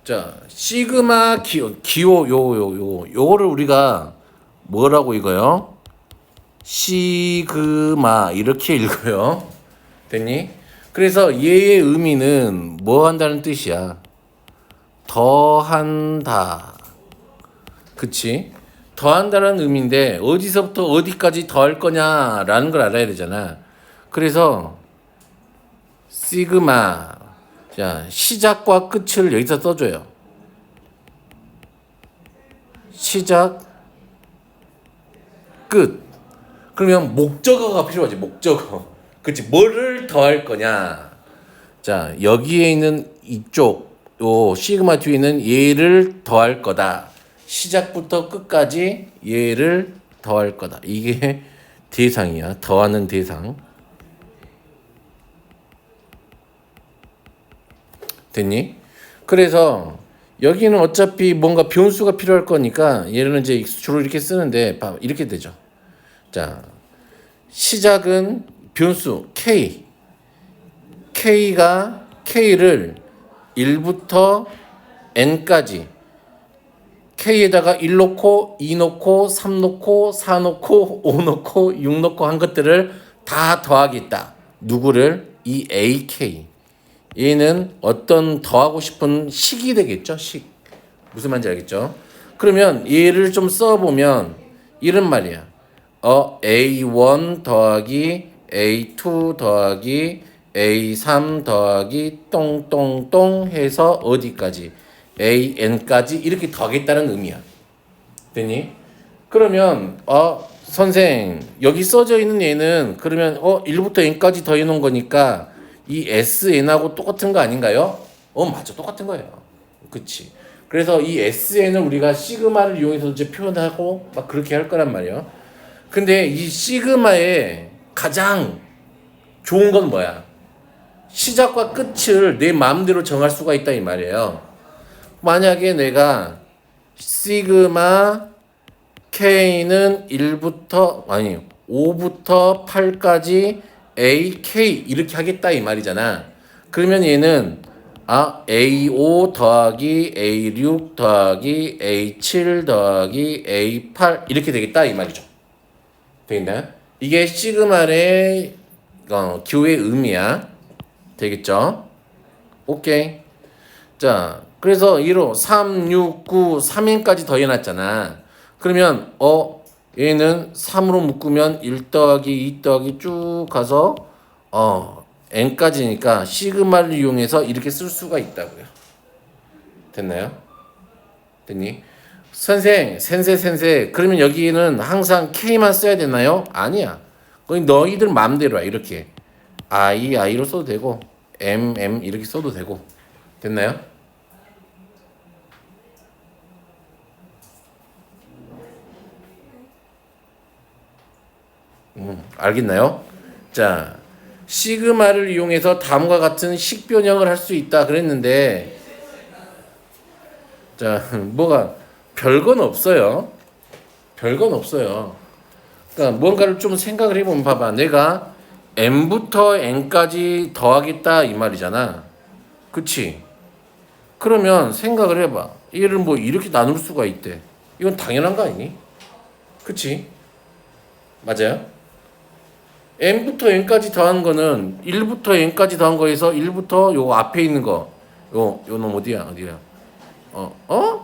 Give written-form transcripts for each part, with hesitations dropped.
자, 시그마 기호 요거를 우리가 뭐라고 읽어요? 시그마 이렇게 읽어요. 됐니? 그래서 얘의 의미는 뭐 한다는 뜻이야? 더한다. 그치? 더한다는 의미인데 어디서부터 어디까지 더할 거냐라는 걸 알아야 되잖아. 그래서 시그마, 자, 시작과 끝을 여기서 써줘요. 시작, 끝. 그러면 목적어가 필요하지. 목적어. 그치? 뭐를 더할 거냐. 자, 여기에 있는 이쪽 요 시그마 뒤에 있는 얘를 더할 거다. 시작부터 끝까지 얘를 더할 거다. 이게 대상이야. 더하는 대상. 됐니? 그래서 여기는 어차피 뭔가 변수가 필요할 거니까 얘는 이제 주로 이렇게 쓰는데 이렇게 되죠. 자, 시작은 변수 k. k를 1부터 n까지 k에다가 1 놓고 2 놓고 3 놓고 4 놓고 5 놓고 6 놓고 한 것들을 다 더하겠다. 누구를? 이 ak. 얘는 어떤 더하고 싶은 식이 되겠죠. 식. 무슨 말인지 알겠죠? 그러면 얘를 좀 써보면 이런 말이야. A1 더하기 A2 더하기 A3 더하기 똥똥똥 해서 어디까지? AN까지 이렇게 더하겠다는 의미야. 됐니? 그러면 선생 여기 써져 있는 얘는 그러면 1부터 n까지 더해 놓은 거니까 이 SN하고 똑같은 거 아닌가요? 맞아. 똑같은 거예요. 그치. 그래서 이 SN을 우리가 시그마를 이용해서 이제 표현하고 막 그렇게 할 거란 말이에요. 근데 이 시그마의 가장 좋은 건 뭐야? 시작과 끝을 내 마음대로 정할 수가 있다 이 말이에요. 만약에 내가 시그마 K는 5부터 8까지 AK 이렇게 하겠다 이 말이잖아. 그러면 얘는 A5 더하기 A6 더하기 A7 더하기 A8 이렇게 되겠다 이 말이죠. 되겠나요? 이게 시그마의 기호의 의미야. 되겠죠? 오케이. 자, 그래서 1호 3, 6, 9, 3인까지 더해놨잖아. 그러면 얘는 3으로 묶으면 1 더하기 2 더하기 쭉 가서 n까지니까 시그마를 이용해서 이렇게 쓸 수가 있다고요. 됐나요? 됐니? 센세 그러면 여기는 항상 K만 써야 되나요? 아니야. 거의 너희들 마음대로야. 이렇게 I로 써도 되고 M 이렇게 써도 되고. 됐나요? 알겠나요? 자, 시그마를 이용해서 다음과 같은 식변형을 할 수 있다 그랬는데, 자, 뭐가 별건 없어요. 별건 없어요. 그러니까 뭔가를 좀 생각을 해보면 봐봐. 내가 m부터 n까지 더하겠다 이 말이잖아. 그치? 그러면 생각을 해봐. 얘를 뭐 이렇게 나눌 수가 있대. 이건 당연한 거 아니니? 그치? 맞아요? n부터 n까지 더한 거는 1부터 n까지 더한 거에서 1부터 요 앞에 있는 거. 요 놈 어디야? 어?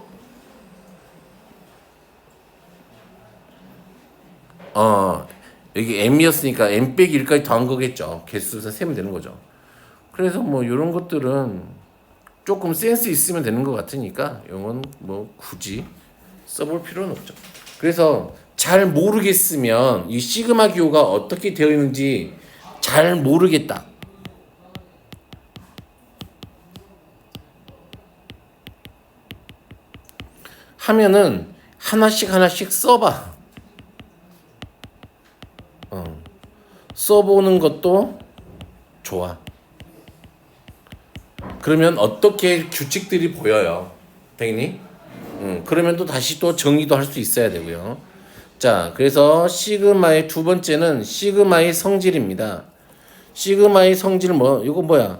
여기 m이었으니까 m 빼기 1까지 더한 거겠죠. 개수에서 세면 되는 거죠. 그래서 뭐 이런 것들은 조금 센스 있으면 되는 것 같으니까 이건 뭐 굳이 써볼 필요는 없죠. 그래서 잘 모르겠으면 이 시그마 기호가 어떻게 되어 있는지 잘 모르겠다. 하면은 하나씩 써봐. 써보는 것도 좋아. 그러면 어떻게 규칙들이 보여요. 되니? 그러면 또 다시 또 정의도 할 수 있어야 되고요. 자, 그래서 시그마의 두 번째는 시그마의 성질입니다. 시그마의 성질 이거 뭐야?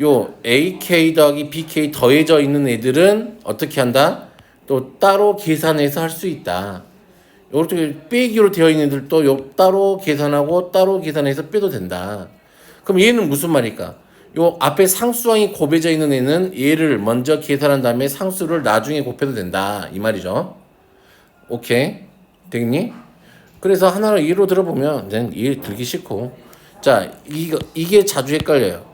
요 AK 더하기 BK 더해져 있는 애들은 어떻게 한다? 또 따로 계산해서 할 수 있다. 이렇게 빼기로 되어 있는 애들도 요 따로 계산하고 따로 계산해서 빼도 된다. 그럼 얘는 무슨 말일까? 요 앞에 상수항이 곱해져 있는 애는 얘를 먼저 계산한 다음에 상수를 나중에 곱해도 된다. 이 말이죠. 오케이? 되겠니? 그래서 하나를 예로 들어보면 이제 이해 들기 싫고. 자, 이게 자주 헷갈려요.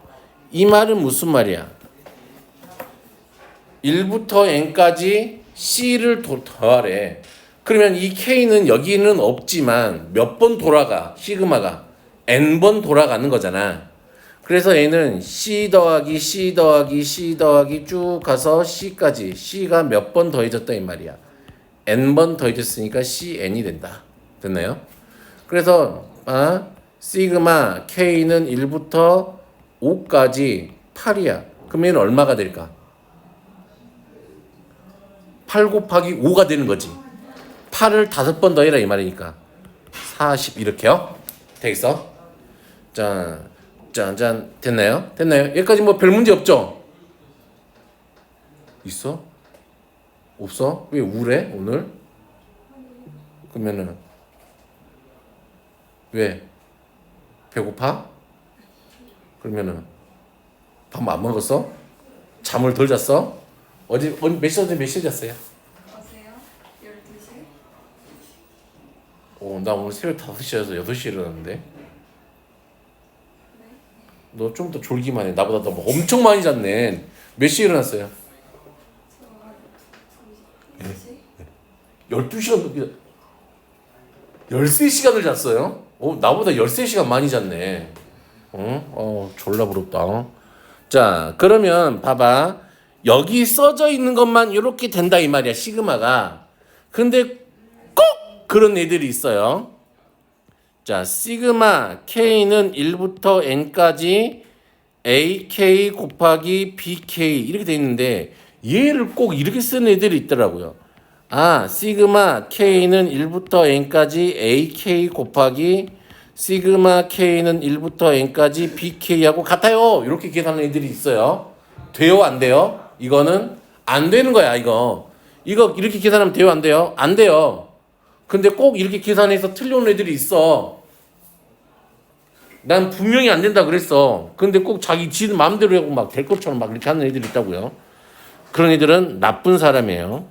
이 말은 무슨 말이야? 1부터 n까지 c를 더하래. 그러면 이 k는 여기는 없지만 몇 번 돌아가? 시그마가 n번 돌아가는 거잖아. 그래서 얘는 c 더하기 c 더하기 c 더하기 쭉 가서 c까지 c가 몇 번 더해졌다 이 말이야. n번 더해졌으니까 cn이 된다. 됐나요? 그래서 시그마 k는 1부터 5까지 8이야. 그럼 얘는 얼마가 될까? 8 곱하기 5가 되는 거지. 8을 5번 더해라 이 말이니까 40 이렇게요. 되겠어? 짠 됐나요? 여기까지 뭐 별 문제 없죠? 있어? 없어? 왜 우울해 오늘? 그러면은 왜? 배고파? 그러면은 밥 안 먹었어? 잠을 덜 잤어? 어제 몇 시에 잤어요? 어제요? 12시? 나 오늘 새벽 5시에서 6시에 일어났는데. 네? 너 좀 더 졸기만 해. 나보다 너 엄청 많이 잤네. 몇 시에 일어났어요? 저 2시? 12시간, 13시간을 잤어요? 나보다 13시간 많이 잤네. 졸라 부럽다. 자, 그러면 봐봐. 여기 써져 있는 것만 이렇게 된다 이 말이야, 시그마가. 근데 꼭 그런 애들이 있어요. 자, 시그마 K는 1부터 N까지 AK 곱하기 BK 이렇게 돼 있는데 얘를 꼭 이렇게 쓰는 애들이 있더라고요. 시그마 K는 1부터 N까지 AK 곱하기 시그마 K는 1부터 N까지 BK하고 같아요. 이렇게 계산하는 애들이 있어요. 돼요? 안 돼요? 이거는 안 되는 거야, 이거 이렇게 계산하면 돼요? 안 돼요? 안 돼요. 근데 꼭 이렇게 계산해서 틀려온 애들이 있어. 난 분명히 안 된다 그랬어. 근데 꼭 지 마음대로 하고 막 될 것처럼 막 이렇게 하는 애들이 있다고요. 그런 애들은 나쁜 사람이에요.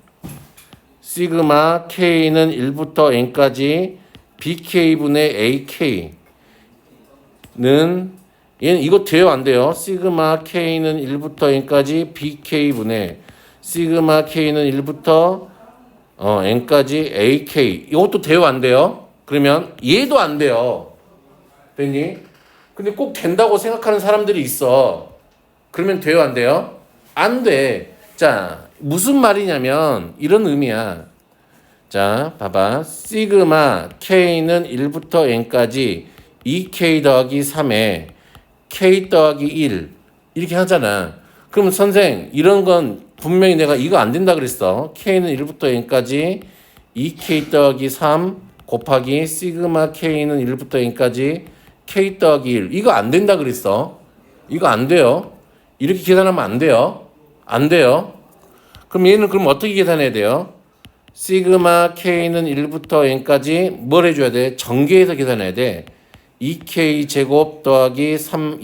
시그마 K는 1부터 N까지 BK분의 AK는 얘는 이거 돼요? 안 돼요? 시그마 K는 1부터 N까지 BK분의 시그마 K는 1부터 N까지 AK 이것도 돼요? 안 돼요? 그러면 얘도 안 돼요. 됐니? 근데 꼭 된다고 생각하는 사람들이 있어. 그러면 돼요? 안 돼요? 안 돼. 자, 무슨 말이냐면 이런 의미야. 자, 봐봐. 시그마 K는 1부터 N까지 2K 더하기 3에 K 더하기 1 이렇게 하잖아. 그럼 선생 이런 건 분명히 내가 이거 안 된다 그랬어. K는 1부터 N까지 2K 더하기 3 곱하기 시그마 K는 1부터 N까지 K 더하기 1 이거 안 된다 그랬어. 이거 안 돼요. 이렇게 계산하면 안 돼요. 안 돼요. 그럼 얘는 그럼 어떻게 계산해야 돼요? 시그마 K는 1부터 N까지 뭘 해줘야 돼? 전개해서 계산해야 돼. 2K 제곱 더하기 3,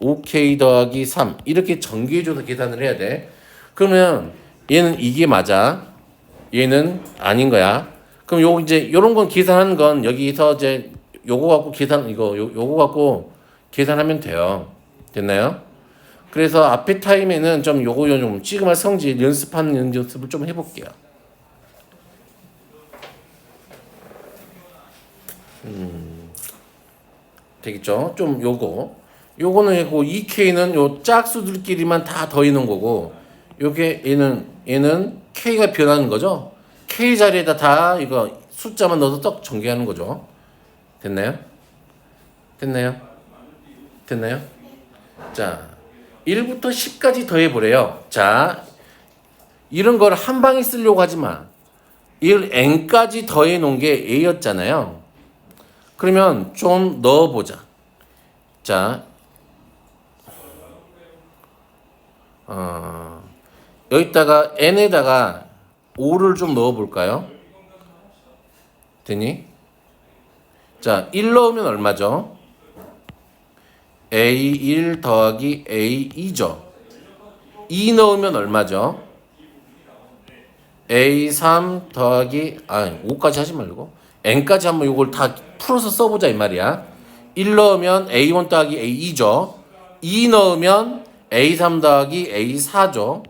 5K 더하기 3 이렇게 전개해줘서 계산을 해야 돼. 그러면 얘는 이게 맞아. 얘는 아닌 거야. 그럼 요거 이제 요런 건 계산하는 건 여기서 이제 요거 갖고 요거 갖고 계산하면 돼요. 됐나요? 그래서 앞에 타임에는 좀 요거 좀 시그마 성질 연습하는 연습을 좀 해볼게요. 되겠죠? 좀 요거는 하고 2K는 요 짝수들끼리만 다 더해놓은 거고 요게 얘는 K가 변하는 거죠? K 자리에다 다 이거 숫자만 넣어서 떡 전개하는 거죠. 됐나요? 자, 1부터 10까지 더해보래요. 자, 이런 걸 한 방에 쓰려고 하지 마. 이걸 n까지 더해놓은 게 a였잖아요. 그러면 좀 넣어보자. 자, 여기다가 n에다가 5를 좀 넣어볼까요? 되니? 자, 1 넣으면 얼마죠? A1 더하기 A2죠. 2 넣으면 얼마죠? A3 더하기 5까지 하지 말고 n까지 한번 이걸 다 풀어서 써보자 이 말이야. 1 넣으면 A1 더하기 A2죠. 2 넣으면 A3 더하기 A4죠.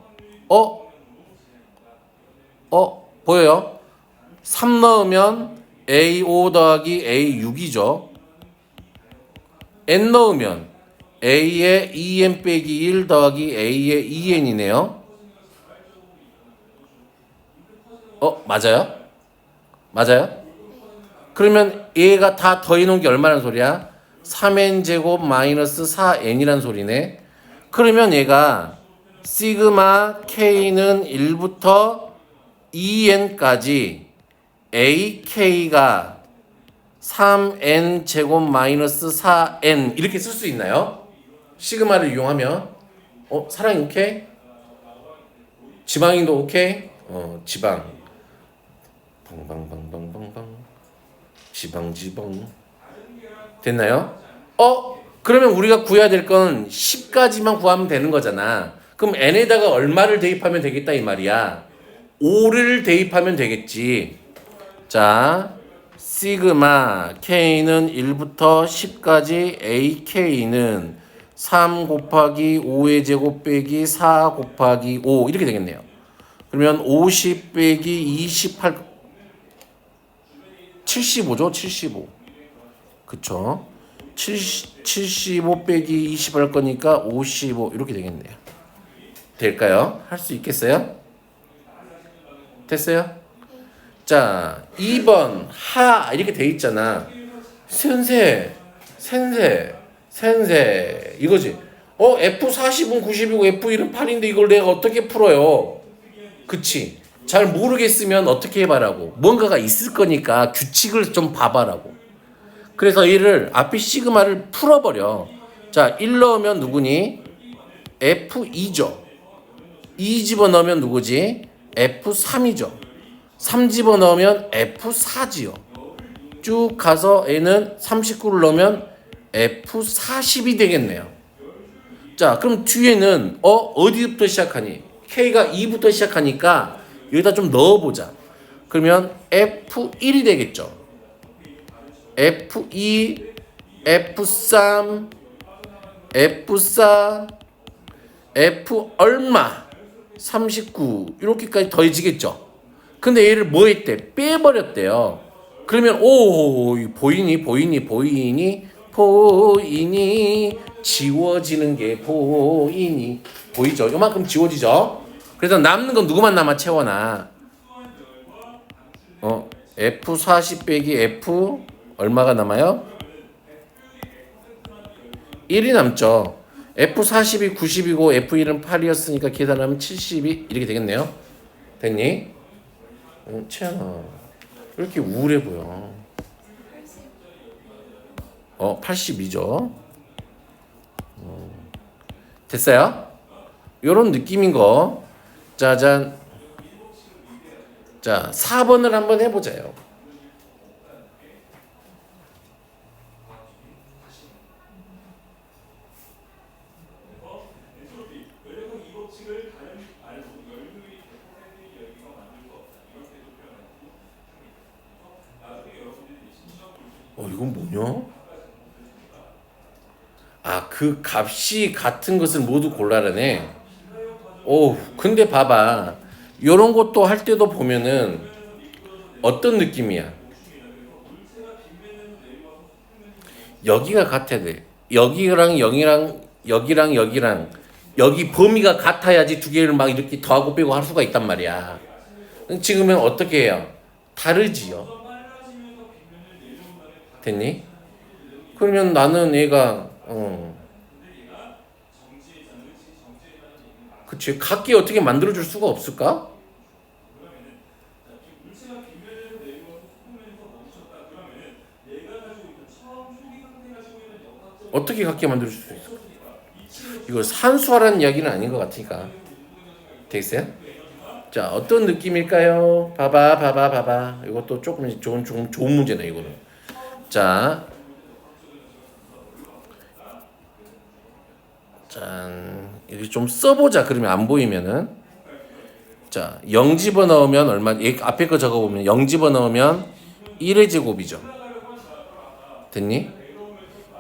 보여요? 3 넣으면 A5 더하기 A6이죠. n 넣으면 A의 2n 빼기 1 더하기 A의 2n이네요. 맞아요? 맞아요? 그러면 얘가 다 더해놓은 게 얼마란 소리야? 3n 제곱 마이너스 4n이란 소리네. 그러면 얘가 시그마 k는 1부터 2n까지 ak가 3n 제곱 마이너스 4n 이렇게 쓸 수 있나요? 시그마를 이용하면 사랑이 오케이? 지방인도 오케이? 지방 방방방방방방 지방 됐나요? 그러면 우리가 구해야 될 건 10까지만 구하면 되는 거잖아. 그럼 n에다가 얼마를 대입하면 되겠다 이 말이야. 5를 대입하면 되겠지. 자, 시그마 k는 1부터 10까지 ak는 3 곱하기 5의 제곱 빼기 4 곱하기 5 이렇게 되겠네요. 그러면 50 빼기 28 75죠? 75. 그쵸? 75 빼기 20 할 거니까 55 이렇게 되겠네요. 될까요? 할 수 있겠어요? 됐어요? 자, 2번 하 이렇게 돼 있잖아. 센세 이거지. F40은 90이고 F1은 8인데 이걸 내가 어떻게 풀어요? 그치? 잘 모르겠으면 어떻게 해봐라고. 뭔가가 있을 거니까 규칙을 좀 봐봐라고. 그래서 얘를 앞에 시그마를 풀어버려. 자, 1 넣으면 누구니? F2죠. 2 집어넣으면 누구지? F3이죠. 3 집어넣으면 F4지요. 쭉 가서 얘는 39를 넣으면 F40이 되겠네요. 자, 그럼 뒤에는 어디부터 시작하니? K가 2부터 시작하니까 여기다 좀 넣어보자. 그러면 F1이 되겠죠. F2, F3, F4, F 얼마? 39 이렇게까지 더해지겠죠. 근데 얘를 뭐 했대? 빼버렸대요. 그러면 보이니 지워지는 게 보이죠? 요만큼 지워지죠? 그래서 남는 건 누구만 남아 채워놔? F40 빼기 F 얼마가 남아요? 1이 남죠. F40이 90이고 F1은 8이었으니까 계산하면 70이 이렇게 되겠네요. 됐니? 채연아 왜 이렇게 우울해 보여? 82죠. 됐어요? 요런 느낌인 거. 짜잔. 자, 4번을 한번 해보자요. 이건 뭐냐? 그 값이 같은 것을 모두 골라라네. 근데 봐봐. 요런 것도 할 때도 보면은 어떤 느낌이야? 여기가 같아야 돼. 여기랑 여기 범위가 같아야지 두 개를 막 이렇게 더하고 빼고 할 수가 있단 말이야. 지금은 어떻게 해요? 다르지요. 됐니? 그러면 나는 얘가 그치 각기 어떻게 만들어줄 수가 없을까? 어떻게 각기 만들어줄 수 있을까? 이거 산수하라는 이야기는 아닌 것 같으니까. 되겠어요? 자, 어떤 느낌일까요? 봐봐. 이것도 조금 좋은 문제네, 이거는. 자, 짠. 이렇게 좀 써보자. 그러면 안 보이면은. 자, 0 집어넣으면 얼마, 앞에 거 적어보면 0 집어넣으면 1의 제곱이죠. 됐니?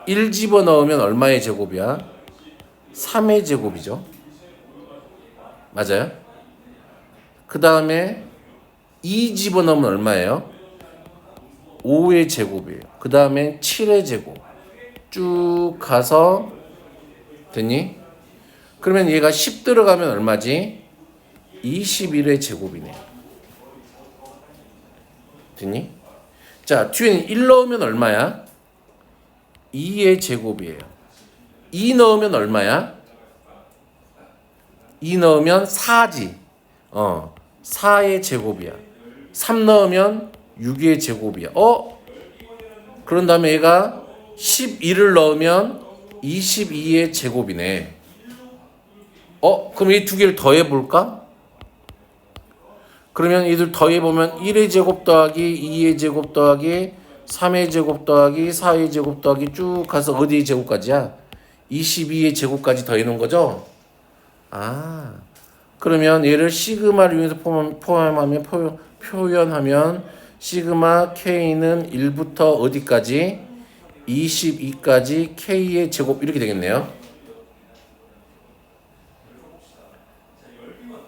1 집어넣으면 얼마의 제곱이야? 3의 제곱이죠. 맞아요? 그 다음에 2 집어넣으면 얼마예요? 5의 제곱이에요. 그 다음에 7의 제곱. 쭉 가서 됐니? 그러면 얘가 10 들어가면 얼마지? 21의 제곱이네요. 됐니? 자, 뒤에는 1 넣으면 얼마야? 2의 제곱이에요. 2 넣으면 얼마야? 2 넣으면 4지. 4의 제곱이야. 3 넣으면 6의 제곱이야. 그런 다음에 얘가 11을 넣으면 22의 제곱이네. 그럼 이 두 개를 더해 볼까? 그러면 이들 더해 보면 1의 제곱 더하기 2의 제곱 더하기 3의 제곱 더하기 4의 제곱 더하기 쭉 가서 어디의 제곱까지야? 22의 제곱까지 더해 놓은 거죠? 그러면 얘를 시그마를 이용해서 포함하면 표현하면 시그마 K는 1부터 어디까지? 22까지 K의 제곱 이렇게 되겠네요.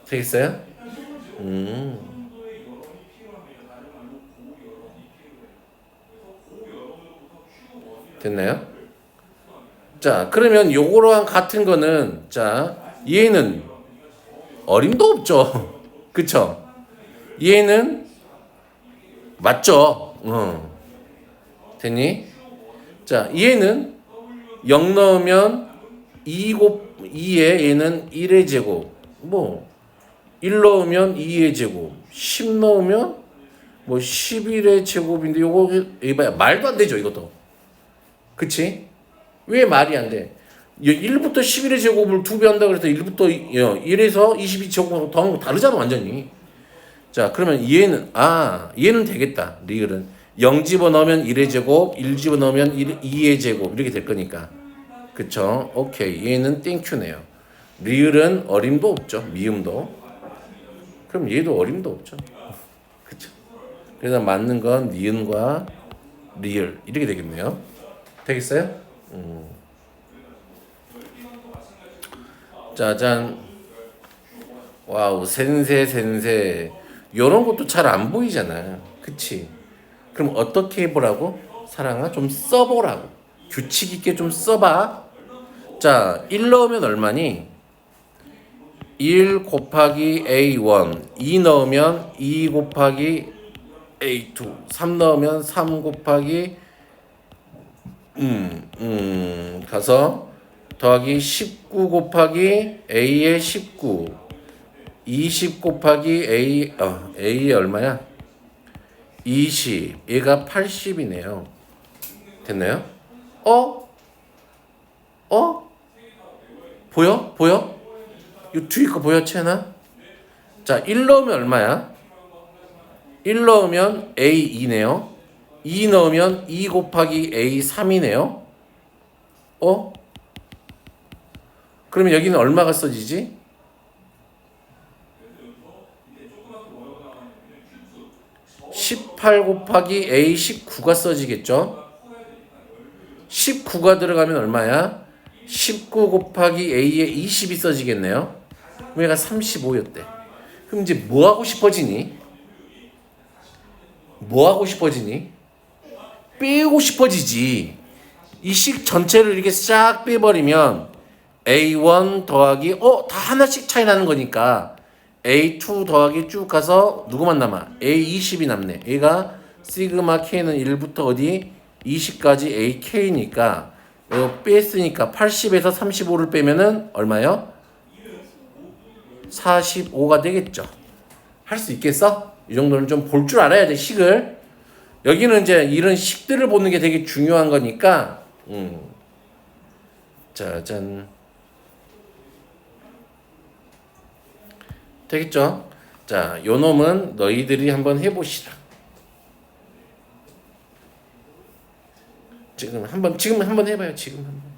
되겠어요? 됐나요? 자, 그러면 요거랑 같은 거는 자, 얘는 어림도 없죠. 그쵸? 얘는 맞죠? 됐니? 자, 얘는 0 넣으면 2에 얘는 1의 제곱. 1 넣으면 2의 제곱. 10 넣으면 11의 제곱인데 요거 이봐야 말도 안 되죠, 이것도. 그치? 왜 말이 안 돼? 1부터 11의 제곱을 2배 한다 그래서 1부터 1에서 22제곱 더한 거 다르잖아, 완전히. 자, 그러면 얘는 되겠다. 리을은 0 집어넣으면 1의 제곱, 1 집어넣으면 2의 제곱 이렇게 될 거니까. 그쵸? 오케이. 얘는 땡큐네요. 리을은 어림도 없죠. 미음도. 그럼 얘도 어림도 없죠. 그쵸? 그래서 맞는 건 니은과 리을 이렇게 되겠네요. 되겠어요? 짜잔. 와우, 센세. 요런 것도 잘 안 보이잖아. 그치? 그럼 어떻게 해보라고? 사랑아, 좀 써보라고. 규칙 있게 좀 써봐. 자, 1 넣으면 얼마니? 1 곱하기 A1. 2 넣으면 2 곱하기 A2. 3 넣으면 3 곱하기 가서 더하기 19 곱하기 A의 19. 20 곱하기 A의 얼마야? 20. 얘가 80이네요. 됐나요? 보여? 이 뒤에 거 보여, 채나? 자, 1 넣으면 얼마야? 1 넣으면 A2네요. 2 넣으면 2 곱하기 A3이네요. 그러면 여기는 얼마가 써지지? 18 곱하기 A19가 써지겠죠? 19가 들어가면 얼마야? 19 곱하기 A의 20이 써지겠네요. 얘가 35였대. 그럼 이제 뭐 하고 싶어지니? 빼고 싶어지지. 이 식 전체를 이렇게 싹 빼버리면 A1 더하기 다 하나씩 차이 나는 거니까 A2 더하기 쭉 가서 누구만 남아? A20이 남네. 얘가 시그마 K는 1부터 어디? 20까지 AK니까 이거 뺐으니까 80에서 35를 빼면은 얼마요? 45가 되겠죠. 할 수 있겠어? 이 정도는 좀 볼 줄 알아야 돼, 식을. 여기는 이제 이런 식들을 보는 게 되게 중요한 거니까. 짜잔. 되겠죠? 자, 요 놈은 너희들이 한번 해보시라. 지금 한번 해봐요. 지금 한번.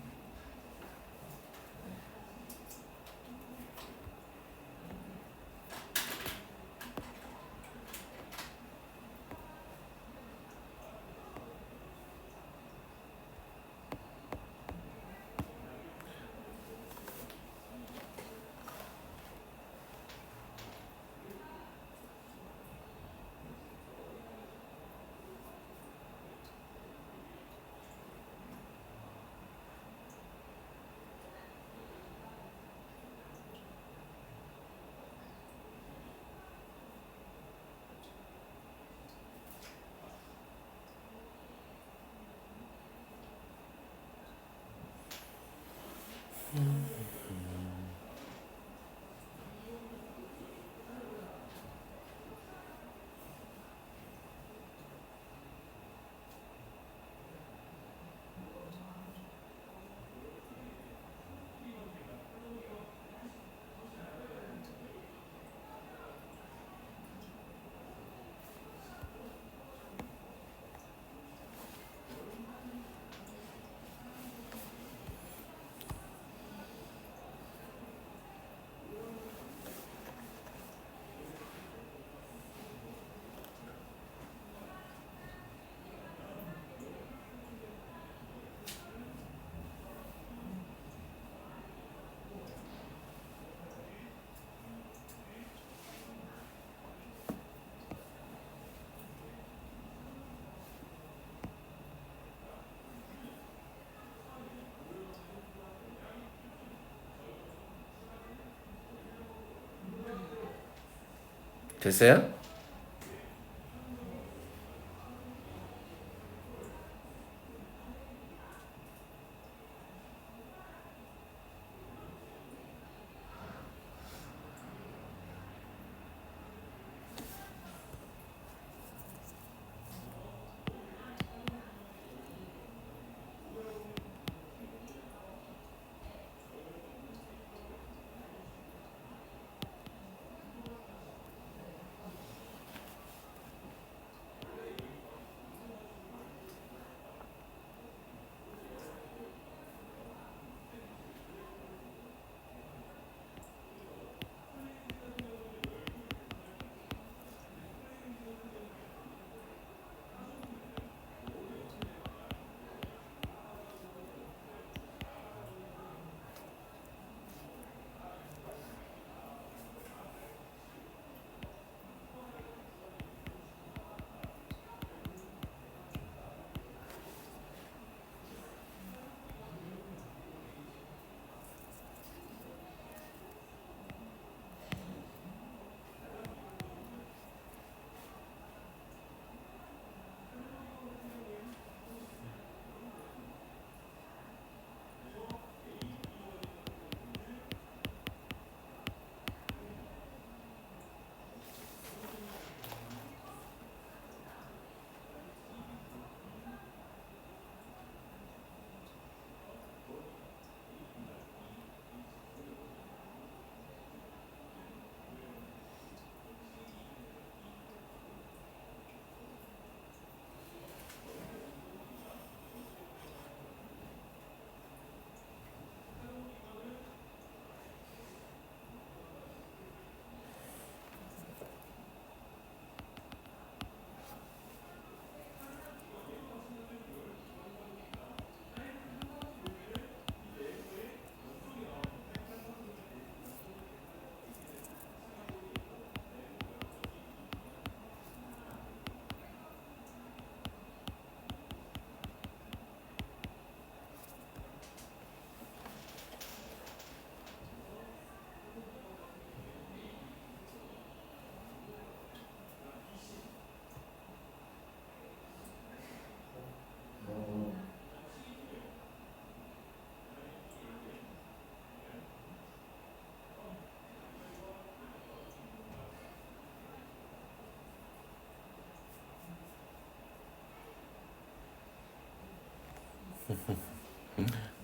됐어요?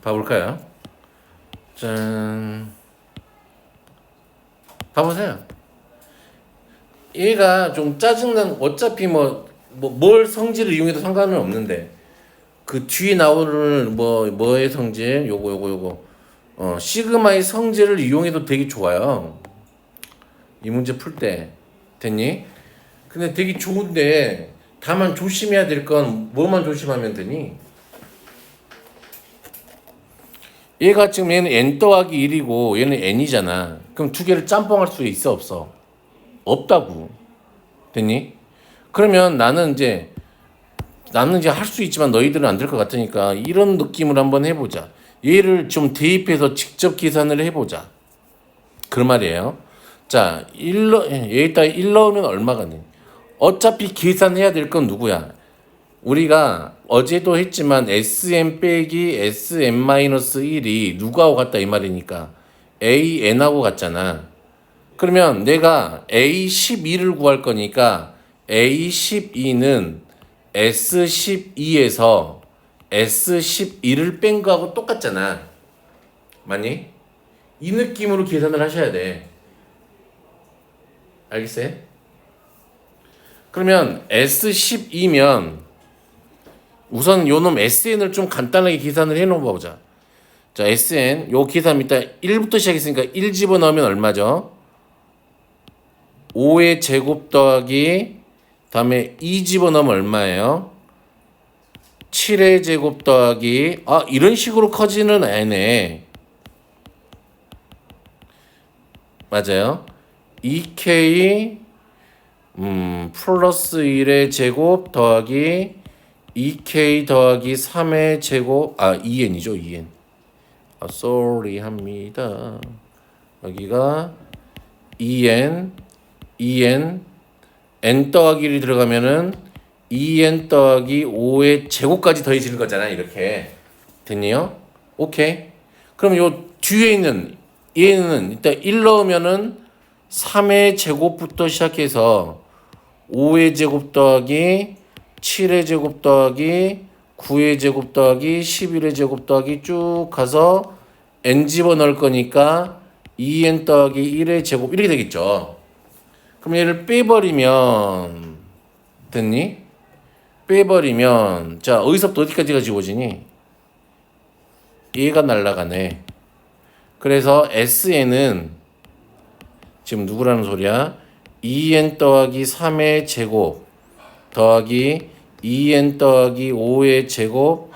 봐볼까요? 짠. 봐보세요. 얘가 좀 짜증난 어차피 뭘 성질을 이용해도 상관은 없는데 그 뒤에 나오는 뭐의 성질 요거 시그마의 성질을 이용해도 되게 좋아요. 이 문제 풀 때 됐니? 근데 되게 좋은데 다만 조심해야 될 건 뭐만 조심하면 되니? 얘가 지금 얘는 n 더하기 1이고 얘는 n이잖아. 그럼 두 개를 짬뽕할 수 있어 없어? 없다고. 됐니? 그러면 나는 이제 할 수 있지만 너희들은 안 될 것 같으니까 이런 느낌으로 한번 해보자. 얘를 좀 대입해서 직접 계산을 해보자. 그 말이에요. 자, 여기다 1 넣으면 얼마가 돼? 어차피 계산해야 될 건 누구야? 우리가 어제도 했지만 SM 빼기 SM-1이 누구하고 같다 이 말이니까 AN하고 같잖아. 그러면 내가 A12를 구할 거니까 A12는 S12에서 S11을 뺀 거하고 똑같잖아. 맞니? 이 느낌으로 계산을 하셔야 돼. 알겠어요? 그러면 S12면 우선 요놈 SN을 좀 간단하게 계산을 해놓아 보자. 자, SN 요 계산 이따 1부터 시작했으니까 1 집어넣으면 얼마죠? 5의 제곱 더하기 다음에 2 집어넣으면 얼마예요? 7의 제곱 더하기 이런 식으로 커지는 애네. 맞아요. 2K 플러스 1의 제곱 더하기 2K 더하기 3의 제곱 2N이죠 2N. sorry 합니다. 여기가 2N N 더하기 1이 들어가면은 2N 더하기 5의 제곱까지 더해지는 거잖아 이렇게. 됐니요? 오케이. 그럼 요 뒤에 있는 얘는 일단 1 넣으면은 3의 제곱부터 시작해서 5의 제곱 더하기 7의 제곱 더하기 9의 제곱 더하기 11의 제곱 더하기 쭉 가서 n 집어넣을 거니까 2n 더하기 1의 제곱 이렇게 되겠죠. 그럼 얘를 빼버리면 됐니? 빼버리면 자 어디서부터 어디까지가 지워지니? 얘가 날라가네. 그래서 SN은 지금 누구라는 소리야? 2n 더하기 3의 제곱 더하기 2n 더하기 5의 제곱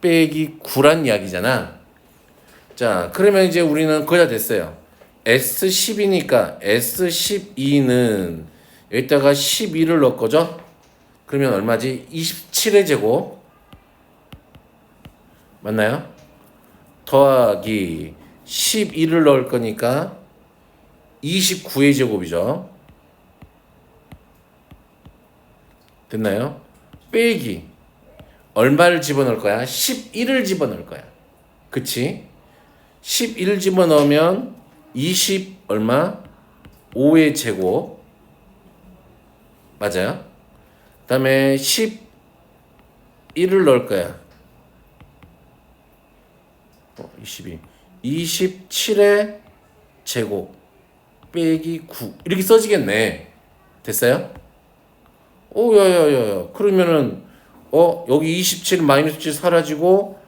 빼기 9란 이야기잖아. 자, 그러면 이제 우리는 거의 다 됐어요. S10이니까 S12는 여기다가 12를 넣을 거죠? 그러면 얼마지? 27의 제곱 맞나요? 더하기 12를 넣을 거니까 29의 제곱이죠. 됐나요? 빼기 얼마를 집어넣을 거야? 11을 집어넣을 거야. 그치? 11을 집어넣으면 20 얼마? 5의 제곱 맞아요? 그 다음에 11을 넣을 거야. 22 27의 제곱 빼기 9 이렇게 써지겠네. 됐어요? 야야야야 그러면은 여기 27 마이너스 7 사라지고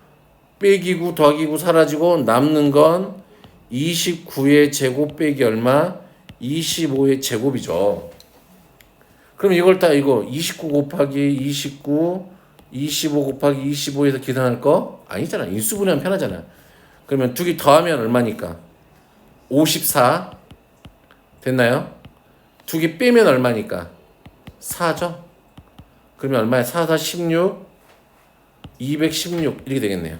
빼기 9 더하기 9 사라지고 남는 건 29의 제곱 빼기 얼마? 25의 제곱이죠. 그럼 이걸 다 이거 29 곱하기 29 25 곱하기 25에서 계산할 거? 아니잖아. 인수분해하면 편하잖아. 그러면 두 개 더하면 얼마니까? 54 됐나요? 두 개 빼면 얼마니까? 4죠? 그러면 얼마야? 4, 4, 16 216 이렇게 되겠네요.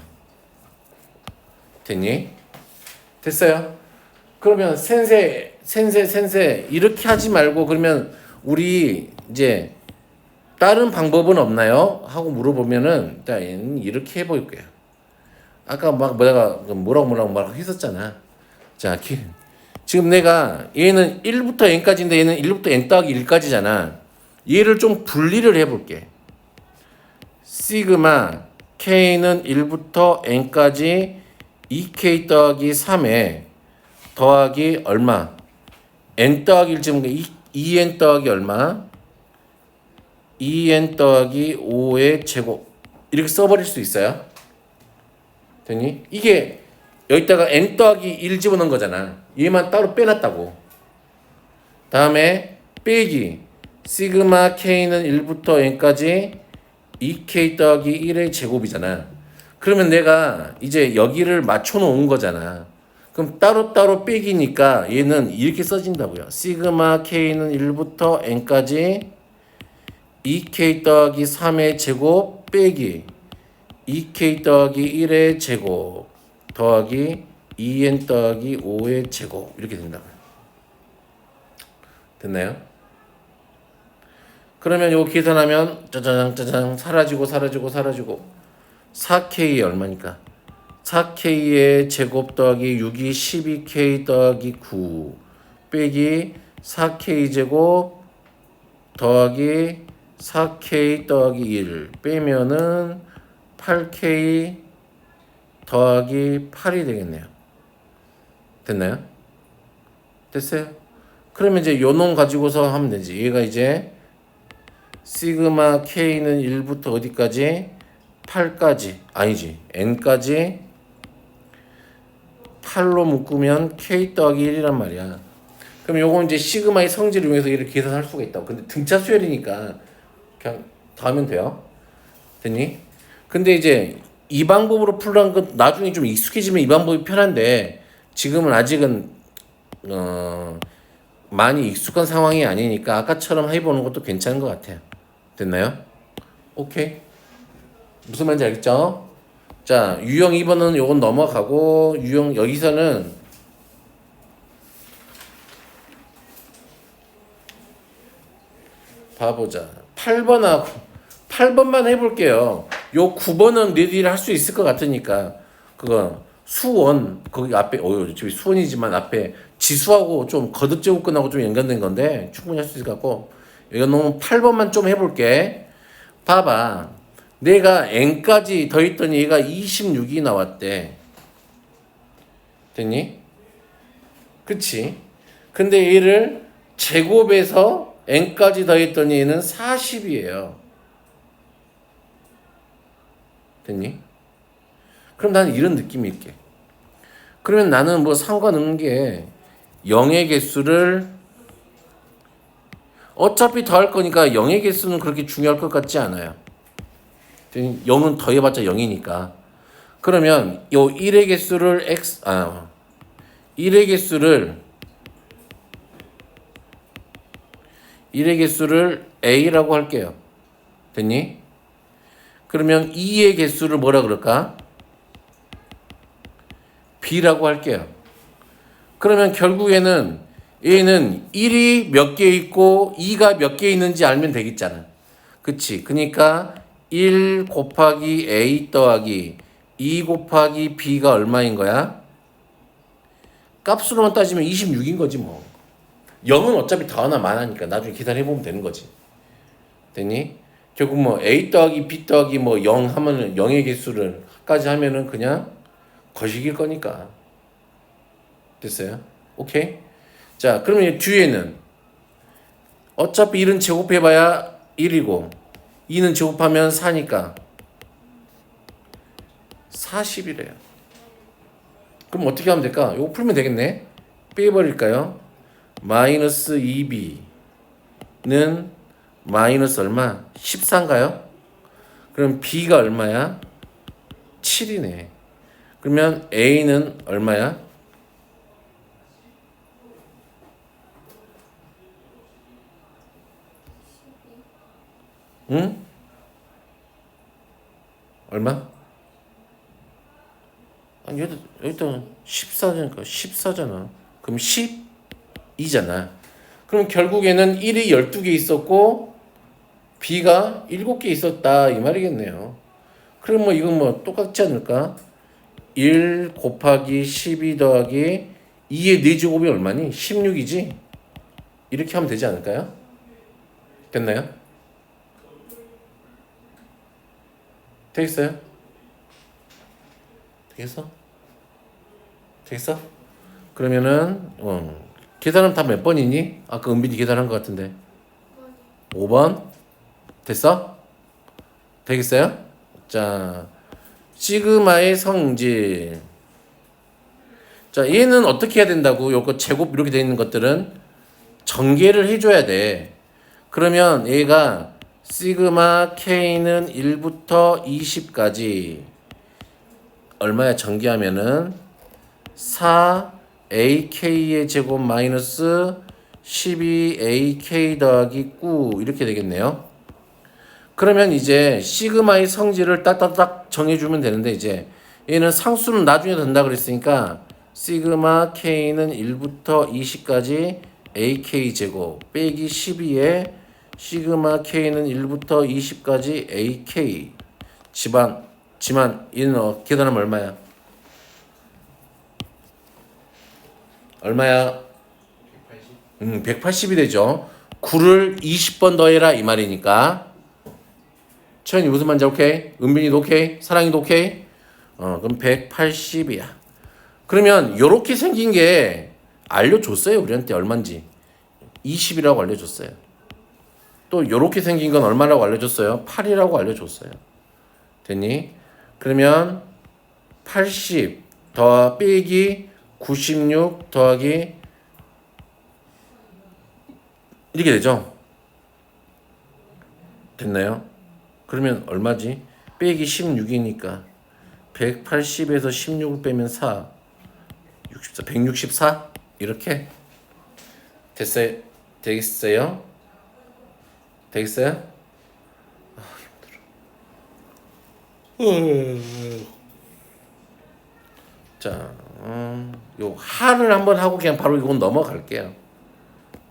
됐니? 됐어요? 그러면 센세 이렇게 하지 말고 그러면 우리 이제 다른 방법은 없나요? 하고 물어보면은 일단 이렇게 해볼게요. 아까 내가 뭐라고 했었잖아. 자, 지금 내가 얘는 1부터 n까지인데 얘는 1부터 n 더하기 1까지잖아. 얘를 좀 분리를 해볼게. 시그마 k는 1부터 n까지 2k 더하기 3에 더하기 얼마? n 더하기 1 집은 2n 더하기 얼마? 2n 더하기 5의 제곱 이렇게 써버릴 수 있어요. 됐니? 이게 여기다가 n 더하기 1 집어넣은 거잖아. 얘만 따로 빼놨다고. 다음에 빼기 시그마 k는 1부터 n까지 2k 더하기 1의 제곱이잖아. 그러면 내가 이제 여기를 맞춰 놓은 거잖아. 그럼 따로따로 빼기니까 얘는 이렇게 써진다고요. 시그마 k는 1부터 n까지 2k 더하기 3의 제곱 빼기 2k 더하기 1의 제곱 더하기 2n 더하기 5의 제곱 이렇게 된다고요. 됐나요? 그러면 이거 계산하면 짜잔 짜잔 사라지고 4k 얼마니까? 4k의 제곱 더하기 6이 12k 더하기 9 빼기 4k 제곱 더하기 4k 더하기 1 빼면은 8k 더하기 8이 되겠네요. 됐나요? 됐어요? 그러면 이제 요 놈 가지고서 하면 되지. 얘가 이제 시그마 k는 1부터 어디까지? 8까지 아니지 n까지 8로 묶으면 k 더하기 1이란 말이야. 그럼 요건 이제 시그마의 성질을 이용해서 이렇게 계산할 수가 있다고. 근데 등차 수열이니까 그냥 다 하면 돼요. 됐니? 근데 이제 이 방법으로 풀라는 건 나중에 좀 익숙해지면 이 방법이 편한데 지금은 아직은 많이 익숙한 상황이 아니니까 아까처럼 해보는 것도 괜찮은 것 같아요. 됐나요? 오케이. 무슨 말인지 알겠죠? 자, 유형 2번은 요건 넘어가고 유형 여기서는 봐보자. 8번만 해볼게요. 요 9번은 너희들이 할 수 있을 것 같으니까 그거 수원 거기 앞에 저기 수원이지만 앞에 지수하고 좀 거듭제곱근하고 좀 연관된 건데 충분히 할 수 있을 것 같고 이거 너무 8번만 좀 해볼게. 봐봐. 내가 n까지 더했더니 얘가 26이 나왔대. 됐니? 그치? 근데 얘를 제곱해서 n까지 더했더니 얘는 40이에요. 됐니? 그럼 나는 이런 느낌일게. 그러면 나는 뭐 상관없는 게 0의 개수를 어차피 더할 거니까 0의 개수는 그렇게 중요할 것 같지 않아요. 0은 더해봤자 0이니까. 그러면 요 1의 개수를 1의 개수를 a라고 할게요. 됐니? 그러면 2의 개수를 뭐라 그럴까? b라고 할게요. 그러면 결국에는 얘는 1이 몇 개 있고 2가 몇 개 있는지 알면 되겠잖아. 그치? 그러니까 1 곱하기 a 더하기 2 곱하기 b가 얼마인 거야? 값으로만 따지면 26인 거지 뭐. 0은 어차피 더 하나 많으니까 나중에 계산해보면 되는 거지. 됐니? 결국 뭐 a 더하기 b 더하기 뭐 0 하면은 0의 개수를까지 하면은 그냥 거식일 거니까. 됐어요? 오케이? 자, 그러면 뒤에는 어차피 1은 제곱해봐야 1이고 2는 제곱하면 4니까 40이래요. 그럼 어떻게 하면 될까? 이거 풀면 되겠네. 빼버릴까요? 마이너스 2b는 마이너스 얼마? 14인가요? 그럼 b가 얼마야? 7이네. 그러면 a는 얼마야? 응? 얼마? 아니 여기다 14잖아. 14잖아. 그럼 12잖아. 그럼 결국에는 1이 12개 있었고 b가 7개 있었다 이 말이겠네요. 그럼 뭐 이건 뭐 똑같지 않을까? 1 곱하기 12 더하기 2의 4제곱이 얼마니? 16이지? 이렇게 하면 되지 않을까요? 됐나요? 되겠어요? 되겠어? 되겠어? 그러면은 계산하면 다 몇 번이니? 아까 은빈이 계산한 것 같은데 5번 됐어? 되겠어요? 자 시그마의 성질 자 얘는 어떻게 해야 된다고? 요거 제곱 이렇게 되어 있는 것들은 전개를 해줘야 돼. 그러면 얘가 시그마 K는 1부터 20까지 얼마야 전개하면은 4AK의 제곱 마이너스 12AK 더하기 9 이렇게 되겠네요. 그러면 이제 시그마의 성질을 딱딱딱 정해주면 되는데 이제 얘는 상수는 나중에 된다 그랬으니까 시그마 K는 1부터 20까지 AK 제곱 빼기 12에 시그마 K는 1부터 20까지 AK 지만 얘는 계산하면 얼마야? 얼마야? 180이 되죠. 9를 20번 더해라 이 말이니까 최현이 무슨 말인지 오케이? 은빈이도 오케이? 사랑이도 오케이? 그럼 180이야. 그러면 요렇게 생긴 게 알려줬어요. 우리한테 얼마인지 20이라고 알려줬어요. 또 요렇게 생긴 건 얼마라고 알려줬어요? 8이라고 알려줬어요. 됐니? 그러면 80 더 빼기 96 더하기 이렇게 되죠? 됐나요? 그러면 얼마지? 빼기 16이니까 180에서 16을 빼면 4 64 164 이렇게 됐어요? 되겠어요? 되겠어요? 자, 요 하를 한번 하고 그냥 바로 이건 넘어갈게요.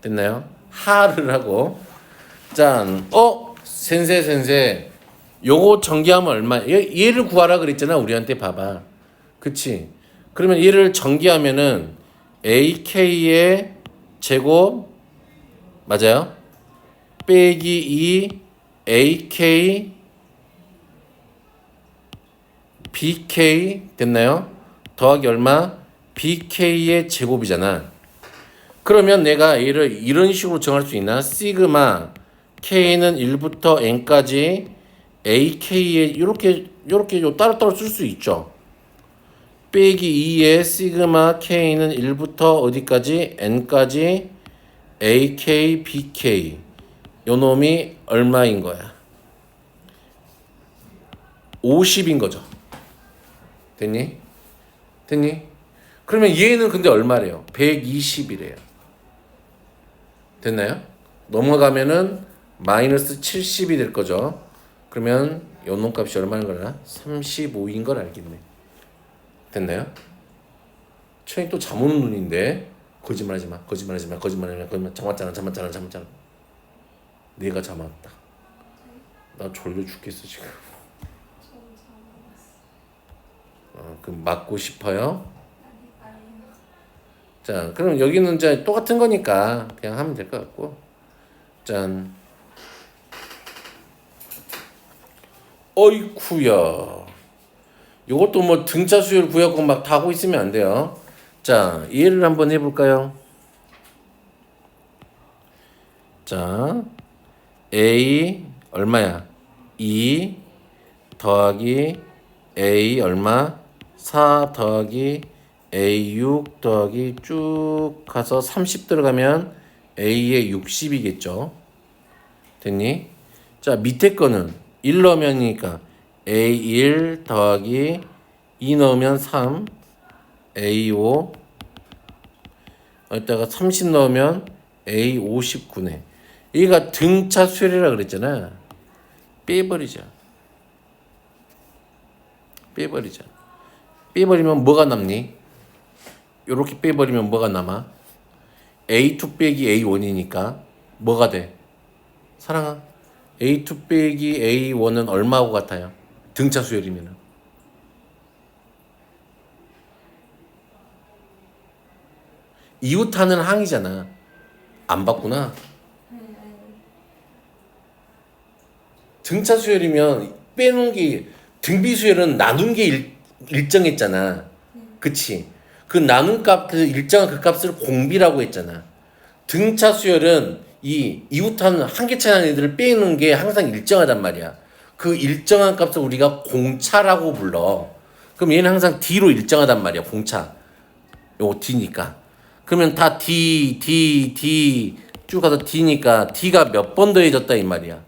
됐나요? 하를 하고 짠. 센세 요거 전개하면 얼마? 얘를 구하라 그랬잖아. 우리한테 봐봐. 그치? 그러면 얘를 전개하면은 AK의 제곱 맞아요? 빼기 2 AK BK 됐나요? 더하기 얼마? BK의 제곱이잖아. 그러면 내가 얘를 이런 식으로 정할 수 있나? 시그마 K는 1부터 N까지 AK에 요렇게 요 따로따로 쓸 수 있죠. 빼기 2에 시그마 K는 1부터 어디까지? N까지 AK, BK 요 놈이 얼마인 거야? 50인 거죠. 됐니? 그러면 얘는 근데 얼마래요? 120이래요. 됐나요? 넘어가면은 마이너스 70이 될 거죠. 그러면 요 놈 값이 얼마인 거나? 35인 걸 알겠네. 됐나요? 천이 또 잠 오는 눈인데 거짓말하지 마. 잠았잖아. 내가 잠았다. 나 졸려 죽겠어 지금. 그럼 맞고 싶어요? 자, 그럼 여기는 이제 똑같은 거니까 그냥 하면 될 것 같고. 짠. 어이쿠야. 요것도 뭐 등차 수열 구하고 막 다 하고 있으면 안 돼요. 자, 이해를 한번 해볼까요? 자, A 얼마야? 2 더하기 A 얼마? 4 더하기 A6 더하기 쭉 가서 30 들어가면 A의 60이겠죠. 됐니? 자, 밑에 거는 1 넣으면이니까 A1 더하기 2 넣으면 3 A5 여기다가 30 넣으면 A59네. 얘가 등차 수열이라 그랬잖아. 빼버리자. 빼버리면 뭐가 남니? 요렇게 빼버리면 뭐가 남아? A2 빼기 A1이니까 뭐가 돼? 사랑아, A2 빼기 A1은 얼마하고 같아요? 등차 수열이면은. 이웃하는 항이잖아. 안 봤구나. 등차 수열이면 빼놓은 게 등비 수열은 나눈 게 일정했잖아. 그치? 그 나눈 값, 그 일정한 그 값을 공비라고 했잖아. 등차 수열은 이 이웃한 한계 차이 나는 애들을 빼는 게 항상 일정하단 말이야. 그 일정한 값을 우리가 공차라고 불러. 그럼 얘는 항상 D로 일정하단 말이야. 공차. 요거 D니까. 그러면 다 D 쭉 가서 D니까 D가 몇 번 더해졌다 이 말이야.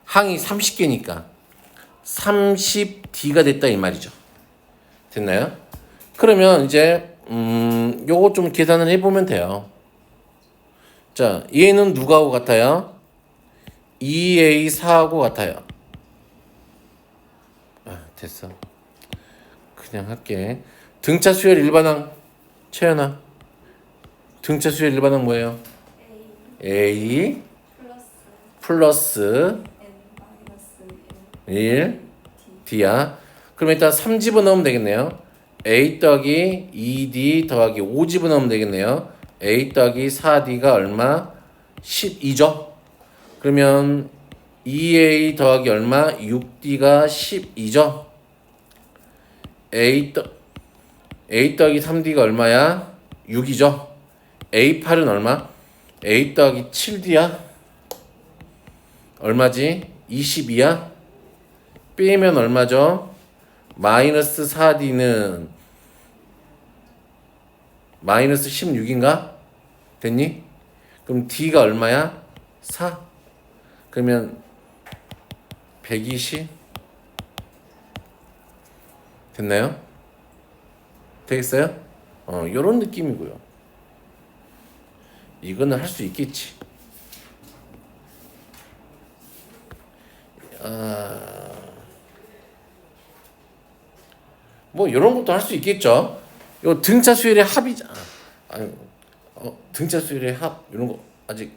항이 30개니까 30D가 됐다 이 말이죠. 됐나요? 그러면 이제 요거 좀 계산을 해보면 돼요. 자, 얘는 누가하고 같아요? 2A4하고 같아요. 아, 됐어. 그냥 할게. 등차 수열 일반항 채연아. 등차 수열 일반항 뭐예요? A 플러스 플러스 N 마이너스 1 D야. 그럼 일단 3 집어넣으면 되겠네요. A 더하기 2D 더하기 5 집어넣으면 되겠네요. A 더하기 4D가 얼마? 12죠. 그러면 2A 더하기 얼마? 6D가 12죠. A 더하기 3D가 얼마야? 6이죠. A8은 얼마? A 더하기 7D야? 얼마지? 22야? 빼면 얼마죠? 마이너스 4D는 마이너스 16인가? 됐니? 그럼 D가 얼마야? 4. 그러면 120 됐나요? 되겠어요? 요런 느낌이고요. 이거는 할 수 있겠지. 뭐 이런 것도 할 수 있겠죠. 요 등차 수열의 합이잖아. 아니, 등차 수열의 합 이런 거 아직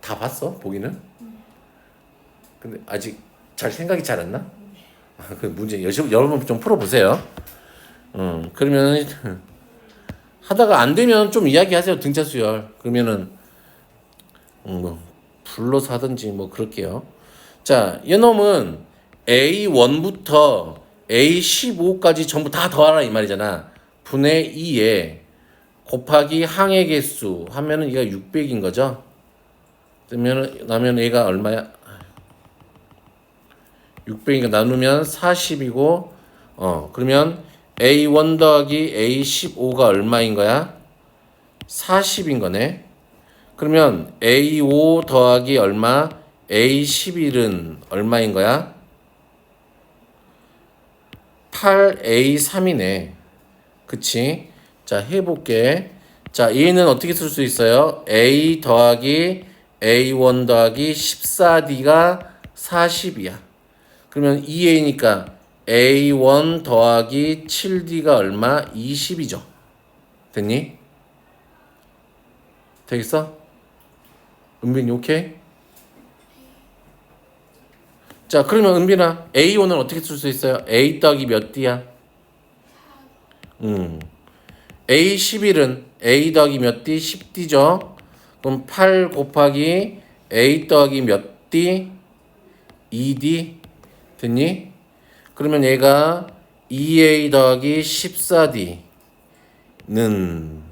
다 봤어? 보기는? 근데 아직 잘 생각이 잘 안 나? 그 문제 여러 번 좀 풀어보세요. 그러면 하다가 안 되면 좀 이야기하세요. 등차 수열. 그러면은 뭐 불러서 하든지 뭐 그럴게요. 자, 이놈은 A1부터 A15까지 전부 다 더하라 이 말이잖아. 분의 2에 곱하기 항의 개수 하면은 얘가 600인 거죠. 나면 얘가 얼마야? 600이니까 나누면 40이고 그러면 A1 더하기 A15가 얼마인 거야? 40인 거네. 그러면 A5 더하기 얼마? A11은 얼마인 거야? 8A3이네. 그치? 자, 해볼게. 자, 얘는 어떻게 쓸 수 있어요? A 더하기 A1 더하기 14D가 40이야. 그러면 2A니까 A1 더하기 7D가 얼마? 20이죠. 됐니? 되겠어? 은빈이 오케이? 자, 그러면 은빈아 A1은 어떻게 쓸 수 있어요? A 더하기 몇 D야? A11은 A 더하기 몇 D? 10D죠. 그럼 8 곱하기 A 더하기 몇 D? 2D 됐니? 그러면 얘가 2A 더하기 14D는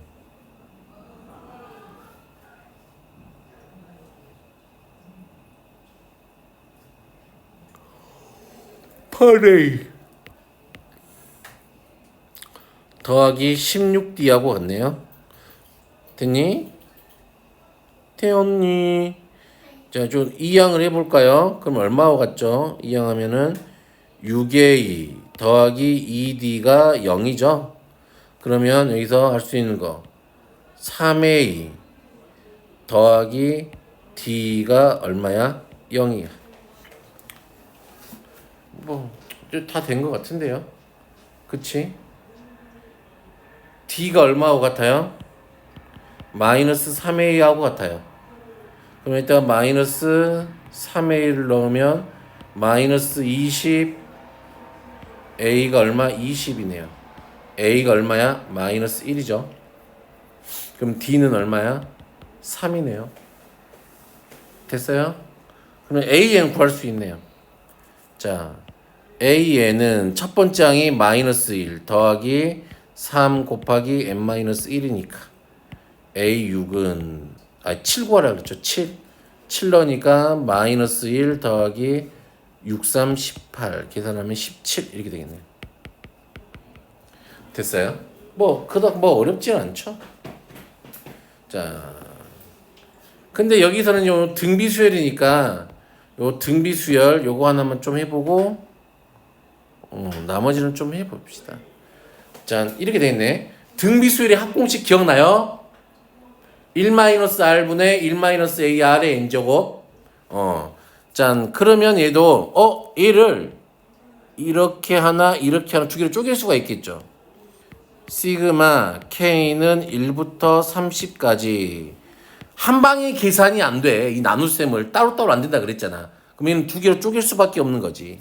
8A 더하기 16D하고 같네요. 됐니? 태연니. 자, 좀 이항을 해볼까요? 그럼 얼마하고 같죠? 이항하면은 6A 더하기 2D가 0이죠? 그러면 여기서 할 수 있는 거 3A 더하기 D가 얼마야? 0이야. 뭐 다 된 것 같은데요? 그치? D가 얼마하고 같아요? 마이너스 3A하고 같아요. 그럼 일단 마이너스 3A를 넣으면 마이너스 20 A가 얼마? 20이네요. A가 얼마야? 마이너스 1이죠. 그럼 D는 얼마야? 3이네요. 됐어요? 그럼 AN 구할 수 있네요. 자, AN은 첫 번째 항이 마이너스 1 더하기 3 곱하기 n-1이니까 A6은 7 구하라 그랬죠. 7 넣으니까 마이너스 1 더하기 6, 3, 18 계산하면 17 이렇게 되겠네요. 됐어요? 뭐 그닥 뭐 어렵지는 않죠. 자, 근데 여기서는 요 등비수열이니까 요 등비수열 요거 하나만 좀 해보고 나머지는 좀 해봅시다. 자, 이렇게 돼 있네. 등비수열의 합공식 기억나요? 1-r분의 1-ar의 n제곱. 짠. 그러면 얘도 얘를 이렇게 하나 이렇게 하나 두 개로 쪼갤 수가 있겠죠. 시그마 k는 1부터 30까지 한 방에 계산이 안 돼. 이 나눗셈을 따로따로 안 된다 그랬잖아. 그럼 얘는 두 개로 쪼갤 수밖에 없는 거지.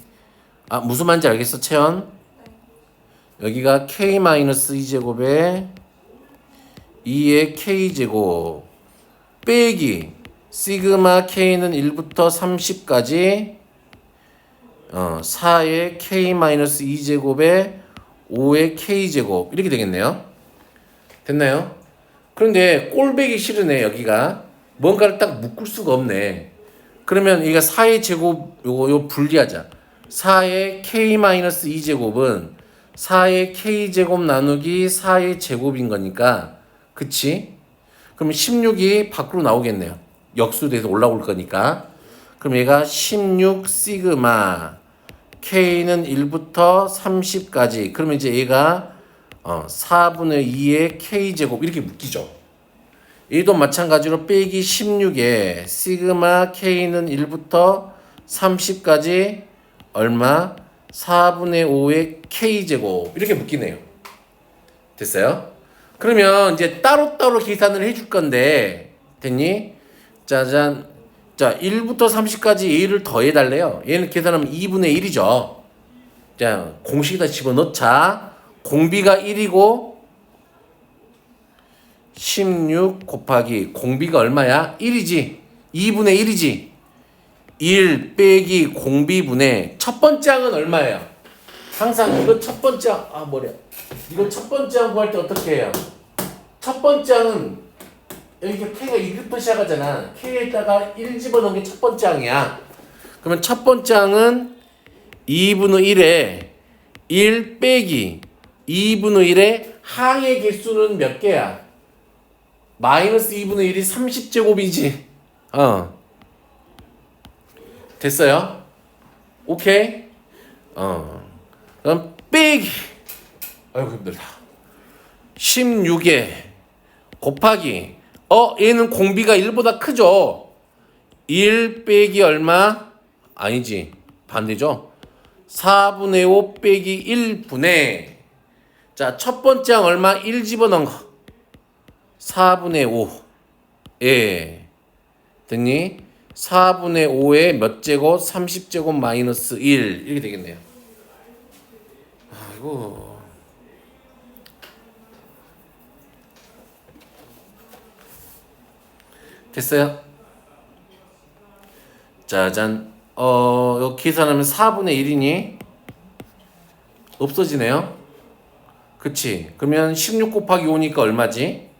무슨 말인지 알겠어, 채연? 여기가 k-2제곱에 2의 k제곱 빼기 시그마 k는 1부터 30까지 4의 k-2제곱에 5의 k제곱 이렇게 되겠네요. 됐나요? 그런데 꼴배기 싫으네. 여기가 뭔가를 딱 묶을 수가 없네. 그러면 여기가 4의 제곱 요거 분리하자. 4의 k-2제곱은 4의 k제곱 나누기 4의 제곱인 거니까 그치? 그럼 16이 밖으로 나오겠네요. 역수돼서 올라올 거니까. 그럼 얘가 16 시그마 k는 1부터 30까지. 그러면 이제 얘가 4분의 2의 k제곱 이렇게 묶이죠. 얘도 마찬가지로 빼기 16에 시그마 k는 1부터 30까지 얼마? 4분의 5의 k제곱 이렇게 묶이네요. 됐어요? 그러면 이제 따로따로 계산을 해줄 건데 됐니? 짜잔. 자, 1부터 30까지 얘를 더해달래요. 얘는 계산하면 2분의 1이죠. 자, 공식에다 집어넣자. 공비가 1이고 16 곱하기 공비가 얼마야? 1이지. 2분의 1이지. 1 빼기 공비분의 첫 번째 항은 얼마예요? 항상 이거 첫 번째 항, 뭐래? 이거 첫 번째 항 구할 때 어떻게 해요? 첫 번째 항은 여기 K가 1부터 시작하잖아. K에다가 1 집어넣은 게 첫 번째 항이야. 그러면 첫 번째 항은 2분의 1에 1 빼기 2분의 1에 항의 개수는 몇 개야? 마이너스 2분의 1이 30제곱이지. 됐어요? 오케이? 그럼 빼기 아이고 힘들다. 16에 곱하기 얘는 공비가 1보다 크죠? 1 빼기 얼마? 아니지. 반대죠? 4분의 5 빼기 1분의 자, 첫 번째 항 얼마? 1 집어넣은 거 4분의 5 예. 됐니? 4분의 5에 몇 제곱? 30제곱 마이너스 1 이렇게 되겠네요. 아이고 됐어요? 짜잔. 여기 계산하면 4분의 1이니 없어지네요. 그치? 그러면 16 곱하기 5니까 얼마지?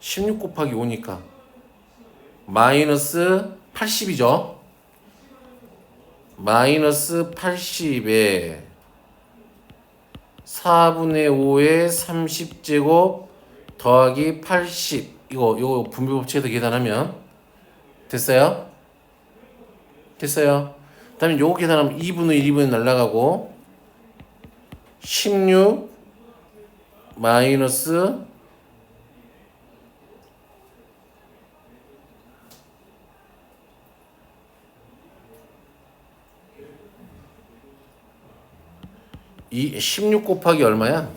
16 곱하기 5니까 마이너스 80이죠? 마이너스 80에 4분의 5에 30제곱 더하기 80 이거 분배법칙에서 계산하면 됐어요? 됐어요. 다음에 요거 계산하면 2분의 1, 2분의 1 날라가고 16 마이너스 16 곱하기 얼마야?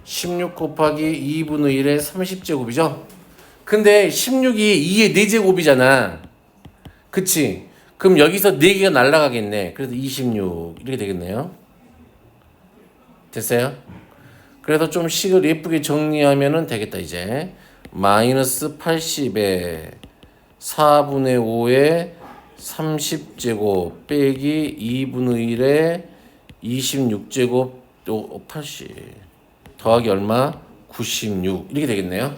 16 곱하기 2분의 1의 30제곱이죠? 근데 16이 2의 4제곱이잖아. 그치? 그럼 여기서 4개가 날라가겠네. 그래서 26 이렇게 되겠네요. 됐어요? 그래서 좀 식을 예쁘게 정리하면 되겠다 이제. 마이너스 80에 4분의 5에 30제곱 빼기 2분의 1에 26제곱 80 더하기 얼마? 96 이렇게 되겠네요.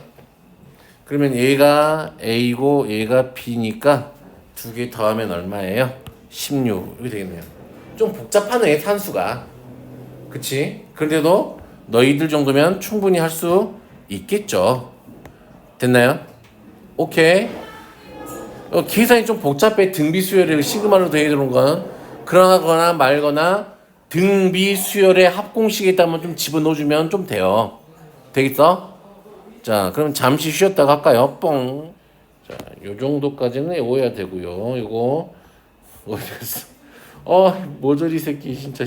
그러면 얘가 A고 얘가 B니까 두 개 더하면 얼마예요? 16 이렇게 되겠네요. 좀 복잡하네 산수가. 그치? 그런데도 너희들 정도면 충분히 할 수 있겠죠. 됐나요? 오케이. 계산이 좀 복잡해. 등비 수열의 시그마로 되어 있는 건 그러거나 말거나 등비 수열의 합공식에 있다면 좀 집어넣어주면 좀 돼요. 되겠어? 자, 그럼 잠시 쉬었다가 할까요? 뻥. 자, 요 정도까지는 외워야 되고요. 이거 어디 갔어? 모조리 새끼 진짜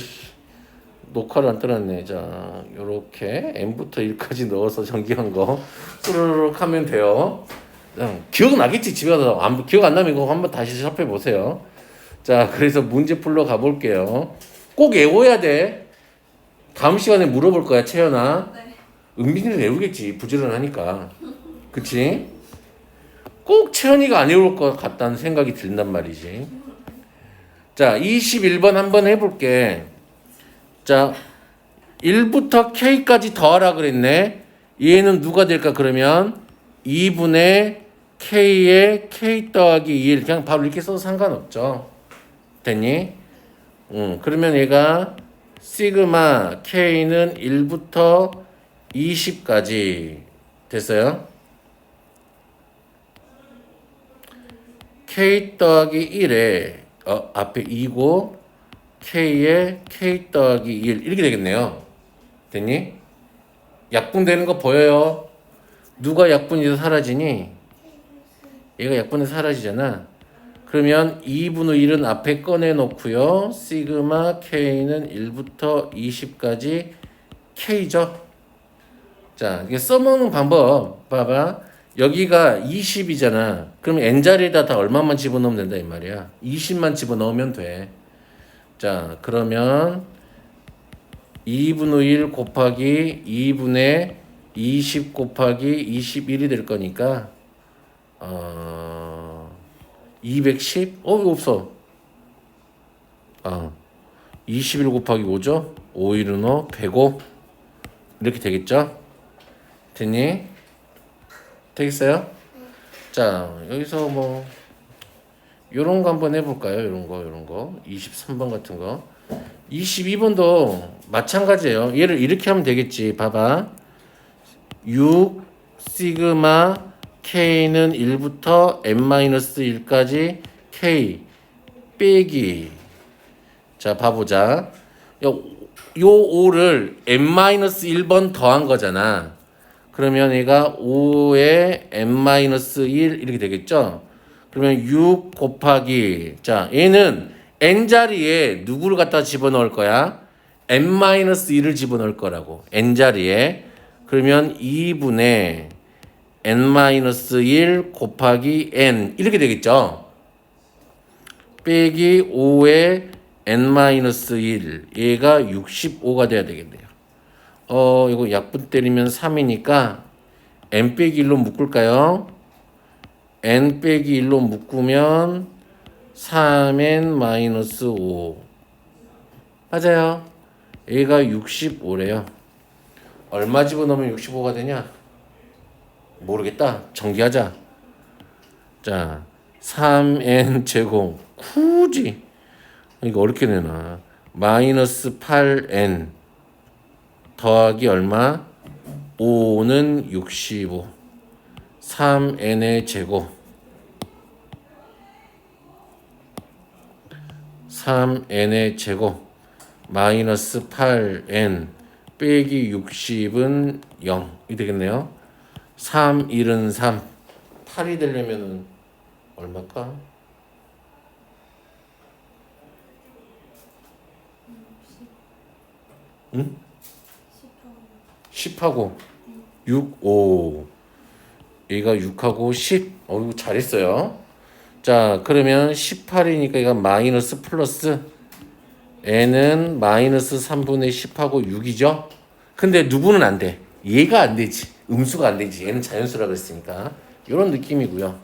녹화를 안 떠났네. 자, 요렇게 n부터 1까지 넣어서 전기한 거 스르륵 하면 돼요. 기억나겠지? 집에 가서 기억 안 나면 이거 한번 다시 샵해 보세요. 자, 그래서 문제 풀러 가볼게요. 꼭 외워야 돼. 다음 시간에 물어볼 거야, 채연아. 네. 은빈이는 외우겠지, 부지런하니까. 그치? 꼭 채연이가 안 외울 것 같다는 생각이 든단 말이지. 자, 21번 한번 해볼게. 자, 1부터 K까지 더하라 그랬네. 얘는 누가 될까 그러면 2분의 K에 K 더하기 1 그냥 바로 이렇게 써도 상관없죠. 됐니? 그러면 얘가 시그마 K는 1부터 20까지 됐어요? K 더하기 1에 앞에 2고 K에 K 더하기 1 이렇게 되겠네요. 됐니? 약분되는 거 보여요? 누가 약분이 사라지니? 얘가 약분이 사라지잖아. 그러면 2분의 1은 앞에 꺼내놓고요. 시그마 K는 1부터 20까지 K죠. 자, 이게 써먹는 방법 봐봐. 여기가 20이잖아. 그럼 n자리에다 다 얼마만 집어넣으면 된다 이 말이야. 20만 집어넣으면 돼. 자, 그러면 2분의 1 곱하기 2분의 20 곱하기 21이 될 거니까 210? 이거 없어. 21 곱하기 5죠? 5 1은 105 이렇게 되겠죠? 됐니? 되겠어요? 자, 여기서 뭐 요런 거 한번 해볼까요? 요런 거 23번 같은 거 22번도 마찬가지예요. 얘를 이렇게 하면 되겠지. 봐봐. 6 시그마 K는 1부터 n-1까지 K 빼기 자 봐보자. 요 5를 n-1번 더한 거잖아. 그러면 얘가 5에 n-1 이렇게 되겠죠. 그러면 6 곱하기 자 얘는 n자리에 누구를 갖다 집어넣을 거야? n-1을 집어넣을 거라고. n자리에. 그러면 2분의 n-1 곱하기 n 이렇게 되겠죠. 빼기 5의 n-1 얘가 65가 돼야 되겠네요. 이거 약분 때리면 3이니까 n 빼기 1로 묶을까요? n 빼기 1로 묶으면 3n-5 맞아요. 얘가 65래요. 얼마 집어넣으면 65가 되냐? 모르겠다. 전기하자. 자, 3n 제곱 굳이 이거 어렵게 내나 마이너스 8n 더하기 얼마? 5는 65 3n의 제곱 3n의 제곱 마이너스 8n 빼기 60은 0이 되겠네요. 3, 1은 3 8이 되려면은 얼마일까? 응? 10하고 6, 5 얘가 6하고 10 이거 잘했어요. 자 그러면 18이니까 얘가 마이너스 플러스 n은 마이너스 3분의 10하고 6이죠. 근데 누구는 안 돼. 얘가 안 되지. 음수가 안 되지. 얘는 자연수라 그랬으니까 이런 느낌이고요.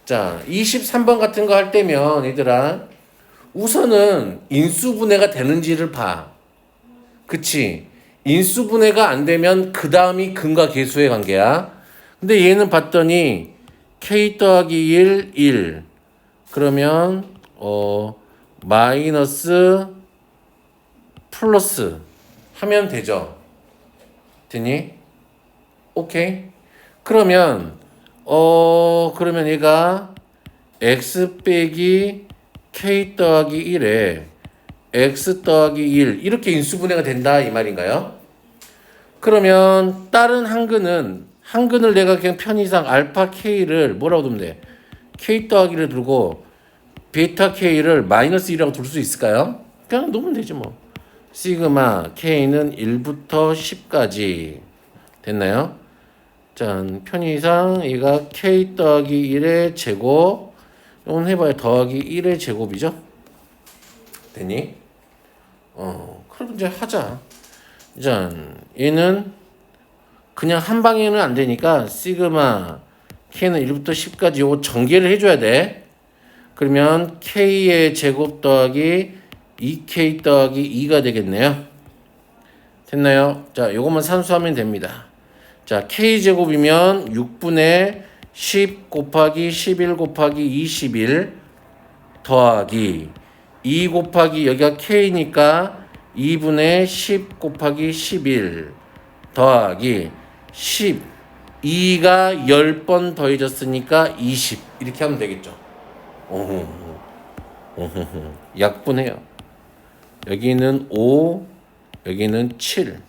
자, 23번 같은 거 할 때면 얘들아 우선은 인수분해가 되는지를 봐. 그치? 인수분해가 안 되면 그 다음이 근과 계수의 관계야. 근데 얘는 봤더니 k 더하기 1, 1. 그러면 마이너스 플러스 하면 되죠. 되니? 오케이. 그러면 그러면 얘가 x 빼기 k 더하기 1에 x 더하기 1 이렇게 인수분해가 된다 이 말인가요? 그러면 다른 한근을 내가 그냥 편의상 알파 k를 뭐라고 두면 돼? k 더하기를 두고 베타 k를 마이너스 1이라고 둘 수 있을까요? 그냥 놓으면 되지 뭐. 시그마 k는 1부터 10까지 됐나요? 자, 편의상 얘가 k 더하기 1의 제곱 이건 해봐야 더하기 1의 제곱이죠? 되니? 그럼 이제 하자. 자, 얘는 그냥 한 방에는 안 되니까 시그마 k는 1부터 10까지 요거 전개를 해줘야 돼. 그러면 k의 제곱 더하기 2k 더하기 2가 되겠네요. 됐나요? 자, 요것만 산수하면 됩니다. 자, k제곱이면 6분의 10 곱하기 11 곱하기 21 더하기 2 곱하기 여기가 k니까 2분의 10 곱하기 11 더하기 10 2가 10번 더해졌으니까 20 이렇게 하면 되겠죠. 약분해요. 여기는 5 여기는 7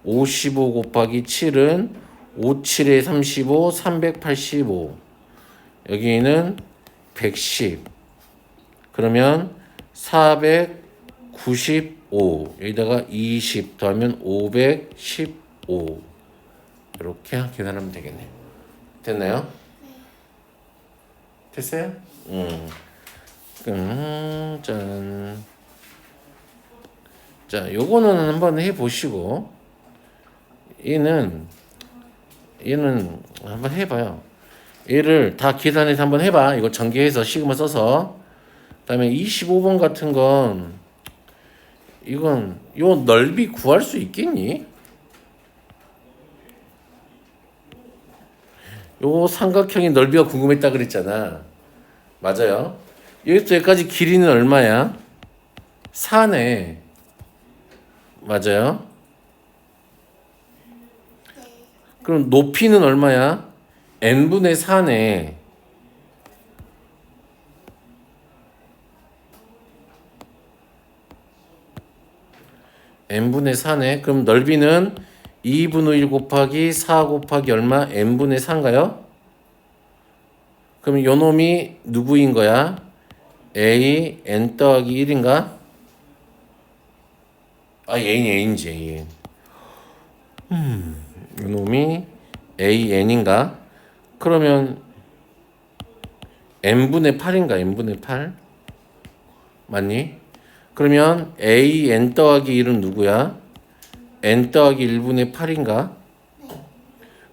55 곱하기 7은 5, 7에 35, 385. 여기는 110. 그러면 495. 여기다가 20 더하면 515. 이렇게 계산하면 되겠네요. 됐나요? 됐어요? 짠. 자, 요거는 한번 해보시고. 얘는 한번 해봐요. 얘를 다 계산해서 한번 해봐. 이거 전개해서 시그마 써서. 그다음에 25번 같은 건 이건 요 넓이 구할 수 있겠니? 요 삼각형의 넓이가 궁금했다 그랬잖아. 맞아요. 여기서 여기까지 길이는 얼마야? 4네. 맞아요. 그럼 높이는 얼마야? n분의 4네. n분의 4네. 그럼 넓이는 2분의 1 곱하기 4 곱하기 얼마? n분의 4인가요? 그럼 요 놈이 누구인 거야? a n 더하기 1인가? 아, n이지. 요 놈이 AN인가? 그러면 n분의 8인가? n분의 8? 맞니? 그러면 AN 더하기 1은 누구야? n 더하기 1분의 8인가?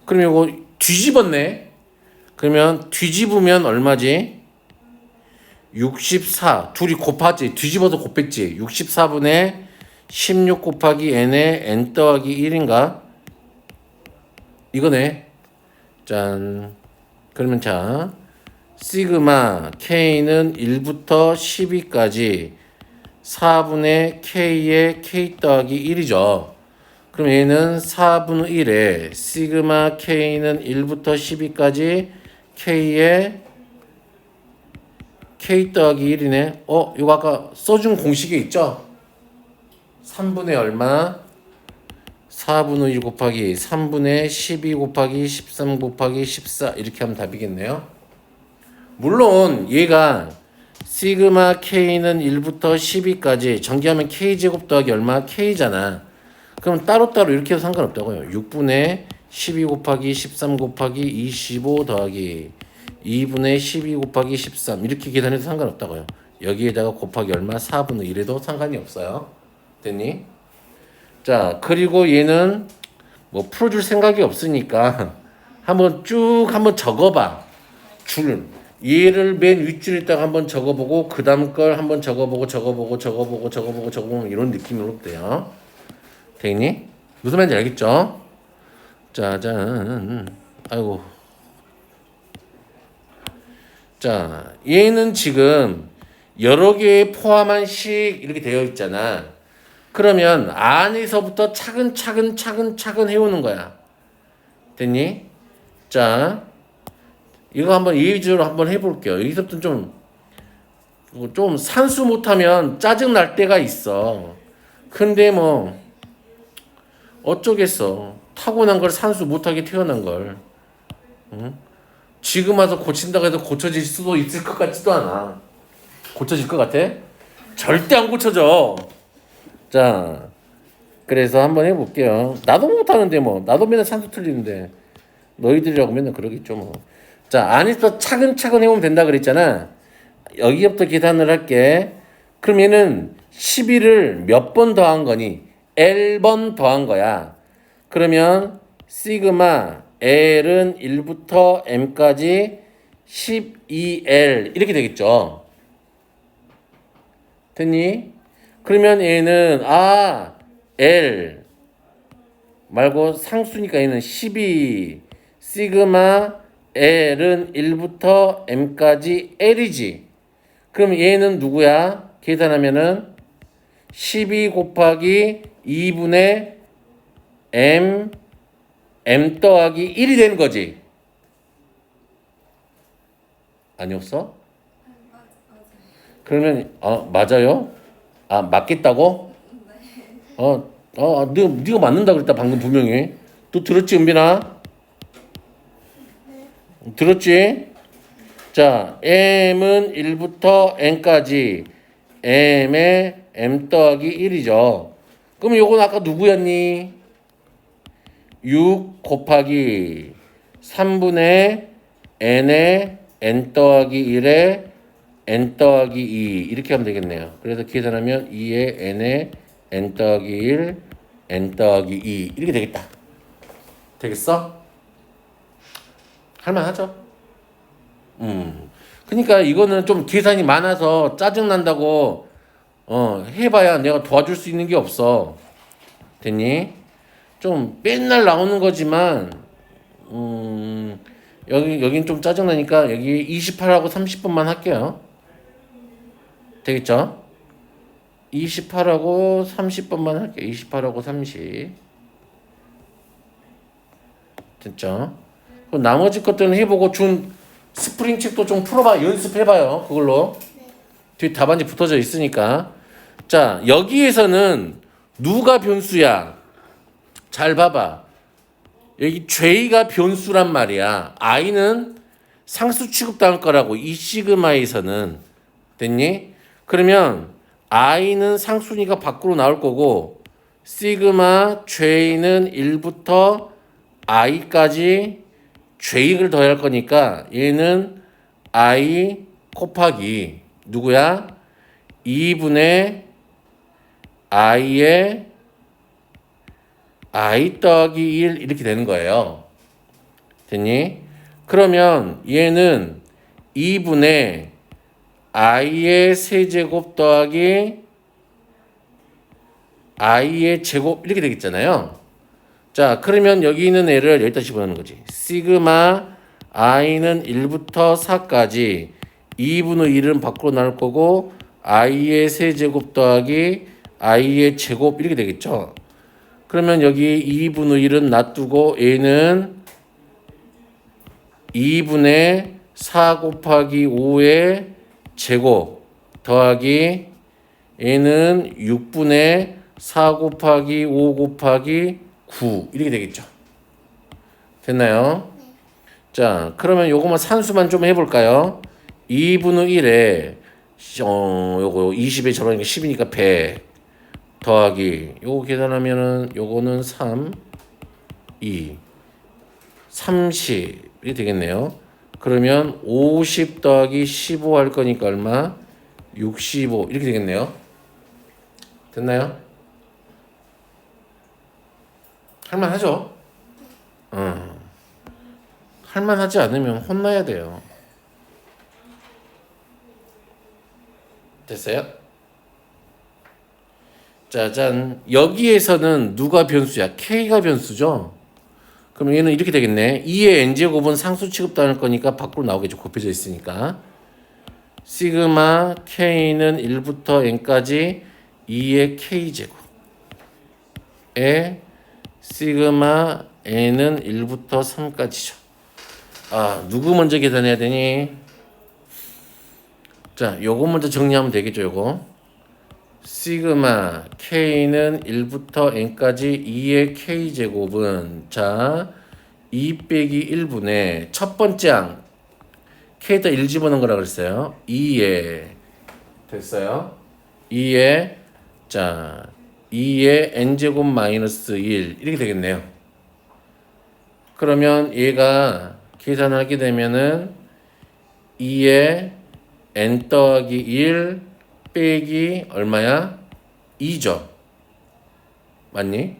그럼 이거 뒤집었네? 그러면 뒤집으면 얼마지? 64. 둘이 곱하지? 뒤집어서 곱했지? 64분의 16 곱하기 n의 n 더하기 1인가? 이거네. 짠. 그러면 자, 시그마 k는 1부터 12까지 4분의 k의 k 더하기 1이죠. 그럼 얘는 4분의 1에 시그마 k는 1부터 12까지 k의 k 더하기 1이네. 이거 아까 써준 공식에 있죠? 3분의 얼마? 4분의 1 곱하기 3분의 12 곱하기 13 곱하기 14 이렇게 하면 답이겠네요. 물론 얘가 시그마 k는 1부터 12까지 전개하면 k제곱 더하기 얼마? k잖아. 그럼 따로따로 이렇게 해도 상관없다고요. 6분의 12 곱하기 13 곱하기 25 더하기 2분의 12 곱하기 13 이렇게 계산해도 상관없다고요. 여기에다가 곱하기 얼마? 4분의 1에도 상관이 없어요. 됐니? 자, 그리고 얘는 뭐 풀어줄 생각이 없으니까 한번 쭉 한번 적어봐. 얘를 맨 윗줄에다가 한번 적어보고 그 다음 걸 한번 적어보고 이런 느낌으로 돼요. 되겠니? 무슨 말인지 알겠죠? 짜잔. 아이고. 자, 얘는 지금 여러 개 포함한 식 이렇게 되어 있잖아. 그러면 안에서부터 차근차근 해오는 거야. 됐니? 자, 이거 한번 예의주로 한번 해볼게요. 여기서부터 좀 산수 못하면 짜증 날 때가 있어. 근데 뭐 어쩌겠어. 타고난 걸 산수 못하게 태어난 걸. 응? 지금 와서 고친다고 해도 고쳐질 수도 있을 것 같지도 않아. 고쳐질 것 같아? 절대 안 고쳐져. 자, 그래서 한번 해볼게요. 나도 못하는데 뭐. 나도 맨날 산수 틀리는데. 너희들이라고 맨날 그러겠죠 뭐. 자, 안에서 차근차근 해오면 된다 그랬잖아. 여기부터 계산을 할게. 그럼 얘는 11을 몇 번 더한 거니? L번 더한 거야. 그러면 시그마 L은 1부터 M까지 12L 이렇게 되겠죠. 됐니? 그러면 얘는 L 말고 상수니까 얘는 12 시그마 L은 1부터 M까지 L이지. 그럼 얘는 누구야? 계산하면은 12 곱하기 2분의 M 더하기 1이 되는 거지. 아니었어? 그러면 맞아요? 맞겠다고? 네가 맞는다 그랬다 방금 분명히. 또 들었지 은빈아? 들었지? 자, M은 1부터 N까지 M의 M 더하기 1이죠. 그럼 요건 아까 누구였니? 6 곱하기 3분의 N의 N 더하기 1의 N 더하기 2 이렇게 하면 되겠네요. 그래서 계산하면 2의 N의 N 더하기 1 N 더하기 2 이렇게 되겠다. 되겠어? 할만하죠? 그러니까 이거는 좀 계산이 많아서 짜증난다고 해봐야 내가 도와줄 수 있는 게 없어. 됐니? 좀 맨날 나오는 거지만 여긴 좀 짜증나니까 여기 28하고 30번만 할게요. 되겠죠? 28하고 30번만 할게요. 28하고 30. 됐죠? 그럼 나머지 것들은 해보고 준 스프링 책도 좀 풀어봐. 연습해봐요. 그걸로. 뒤에 답안지 붙어져 있으니까. 자, 여기에서는 누가 변수야? 잘 봐봐. 여기 J가 변수란 말이야. I는 상수 취급당할 거라고. 이 시그마에서는. 됐니? 그러면 I는 상수니까 밖으로 나올 거고 시그마 J는 1부터 I까지 J를 더할 거니까 얘는 I 곱하기 누구야? 2분의 I의 I 더하기 1 이렇게 되는 거예요. 됐니? 그러면 얘는 2분의 I의 세제곱 더하기 I의 제곱 이렇게 되겠잖아요. 자, 그러면 여기 있는 애를 여기다 집어넣는 거지. 시그마 I는 1부터 4까지 2분의 1은 밖으로 나올 거고 I의 세제곱 더하기 I의 제곱 이렇게 되겠죠. 그러면 여기 2분의 1은 놔두고 A는 2분의 4 곱하기 5의 제곱 더하기 A는 6분의 4 곱하기 5 곱하기 9 이렇게 되겠죠. 됐나요? 자, 그러면 요거만 산수만 좀 해볼까요? 2분의 1에 요거 20에 저러니까 10이니까 100 더하기 요거 계산하면은 요거는 3 2 30 이렇게 되겠네요. 그러면 50 더하기 15 할 거니까 얼마? 65 이렇게 되겠네요. 됐나요? 할만하죠? 할만하지 않으면 혼나야 돼요. 됐어요? 짜잔. 여기에서는 누가 변수야? K가 변수죠? 그럼 얘는 이렇게 되겠네. 2의 n제곱은 상수 취급당할 거니까 밖으로 나오겠죠. 곱해져 있으니까. 시그마 K는 1부터 n까지 2의 K제곱에 시그마 n은 1부터 3까지죠. 아, 누구 먼저 계산해야 되니? 자, 요거 먼저 정리하면 되겠죠, 요거. 시그마 K는 1부터 n까지 2의 K제곱은 자, 2 빼기 1분의 첫 번째 항 K에다 1 집어넣은 거라 그랬어요. 2에 됐어요. 2에 자, 2의 n제곱 마이너스 1 이렇게 되겠네요. 그러면 얘가 계산하게 되면은 2의 n 더하기 1 빼기 얼마야? 2죠. 맞니?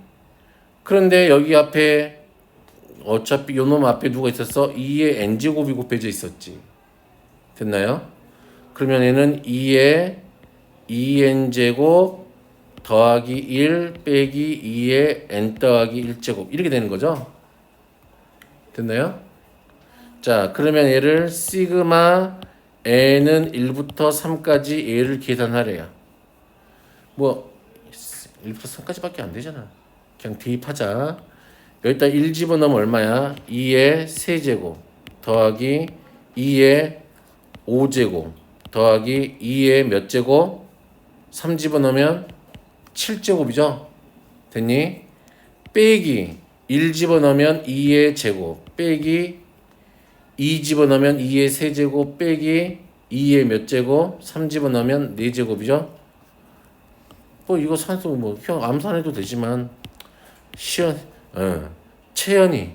그런데 여기 앞에 어차피 요놈 앞에 누가 있었어? 2의 n제곱이 곱해져 있었지. 됐나요? 그러면 얘는 2의 2n제곱 더하기 1 빼기 2의 n 더하기 1제곱 이렇게 되는 거죠. 됐나요? 자, 그러면 얘를 시그마 n은 1부터 3까지 얘를 계산하래요. 뭐 1부터 3까지밖에 안 되잖아. 그냥 대입하자. 여기다 1 집어넣으면 얼마야? 2의 세제곱 더하기 2의 5제곱 더하기 2의 몇 제곱? 3 집어넣으면 7제곱이죠. 됐니? 빼기 1 집어넣으면 2의 제곱 빼기 2 집어넣으면 2의 세제곱 빼기 2의 몇 제곱? 3 집어넣으면 4제곱이죠. 뭐 이거 산수 뭐 형 암산해도 되지만 채연이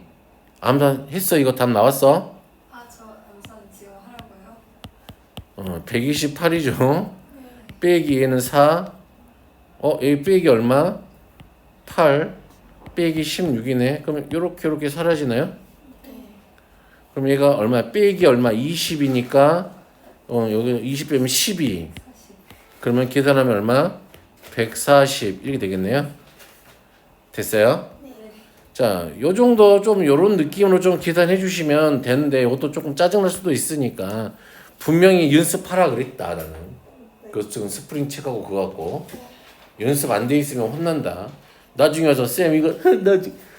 암산 했어? 이거 답 나왔어? 아, 저 영상 지금 하라고요? 128이죠. 빼기 얘는 4. 여기 빼기 얼마? 8 빼기 16이네. 그럼 요렇게 사라지나요? 그럼 얘가 얼마? 빼기 얼마? 20이니까 여기 20 빼면 12. 그러면 계산하면 얼마? 140 이렇게 되겠네요. 됐어요? 자, 요 정도 좀 요런 느낌으로 좀 계산해 주시면 되는데 이것도 조금 짜증날 수도 있으니까 분명히 연습하라 그랬다 나는. 그 지금 스프링 책하고 그거 갖고 연습 안 돼 있으면 혼난다. 나중에 와서 쌤 이거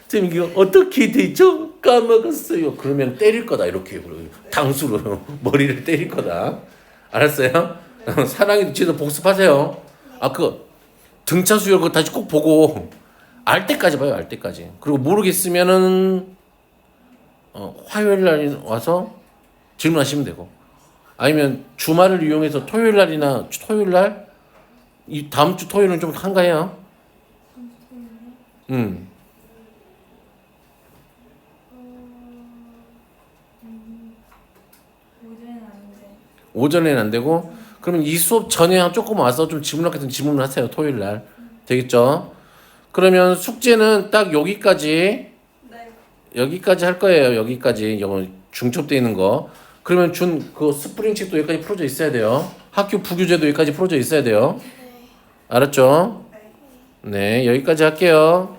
쌤 이거 어떻게 되죠? 까먹었어요. 그러면 때릴 거다 이렇게 당수로 머리를 때릴 거다. 알았어요? 사랑이 지도 복습하세요. 아 그 등차 수열 그거 다시 꼭 보고 알 때까지 봐요. 알 때까지. 그리고 모르겠으면은 화요일 날 와서 질문하시면 되고 아니면 주말을 이용해서 토요일 날이나 토요일 날 이 다음 주 토요일은 좀 한가해요. 오전엔 안 돼. 오전에는 안 되고 그러면 이 수업 전에 조금 와서 좀 질문 같은 질문을 하세요. 토요일 날. 되겠죠? 그러면 숙제는 딱 여기까지 네. 여기까지 할 거예요. 여기까지 영어 중첩돼 있는 거. 그러면 그 스프링 책도 여기까지 풀어져 있어야 돼요. 학교 부교재도 여기까지 풀어져 있어야 돼요. 알았죠? 네, 여기까지 할게요.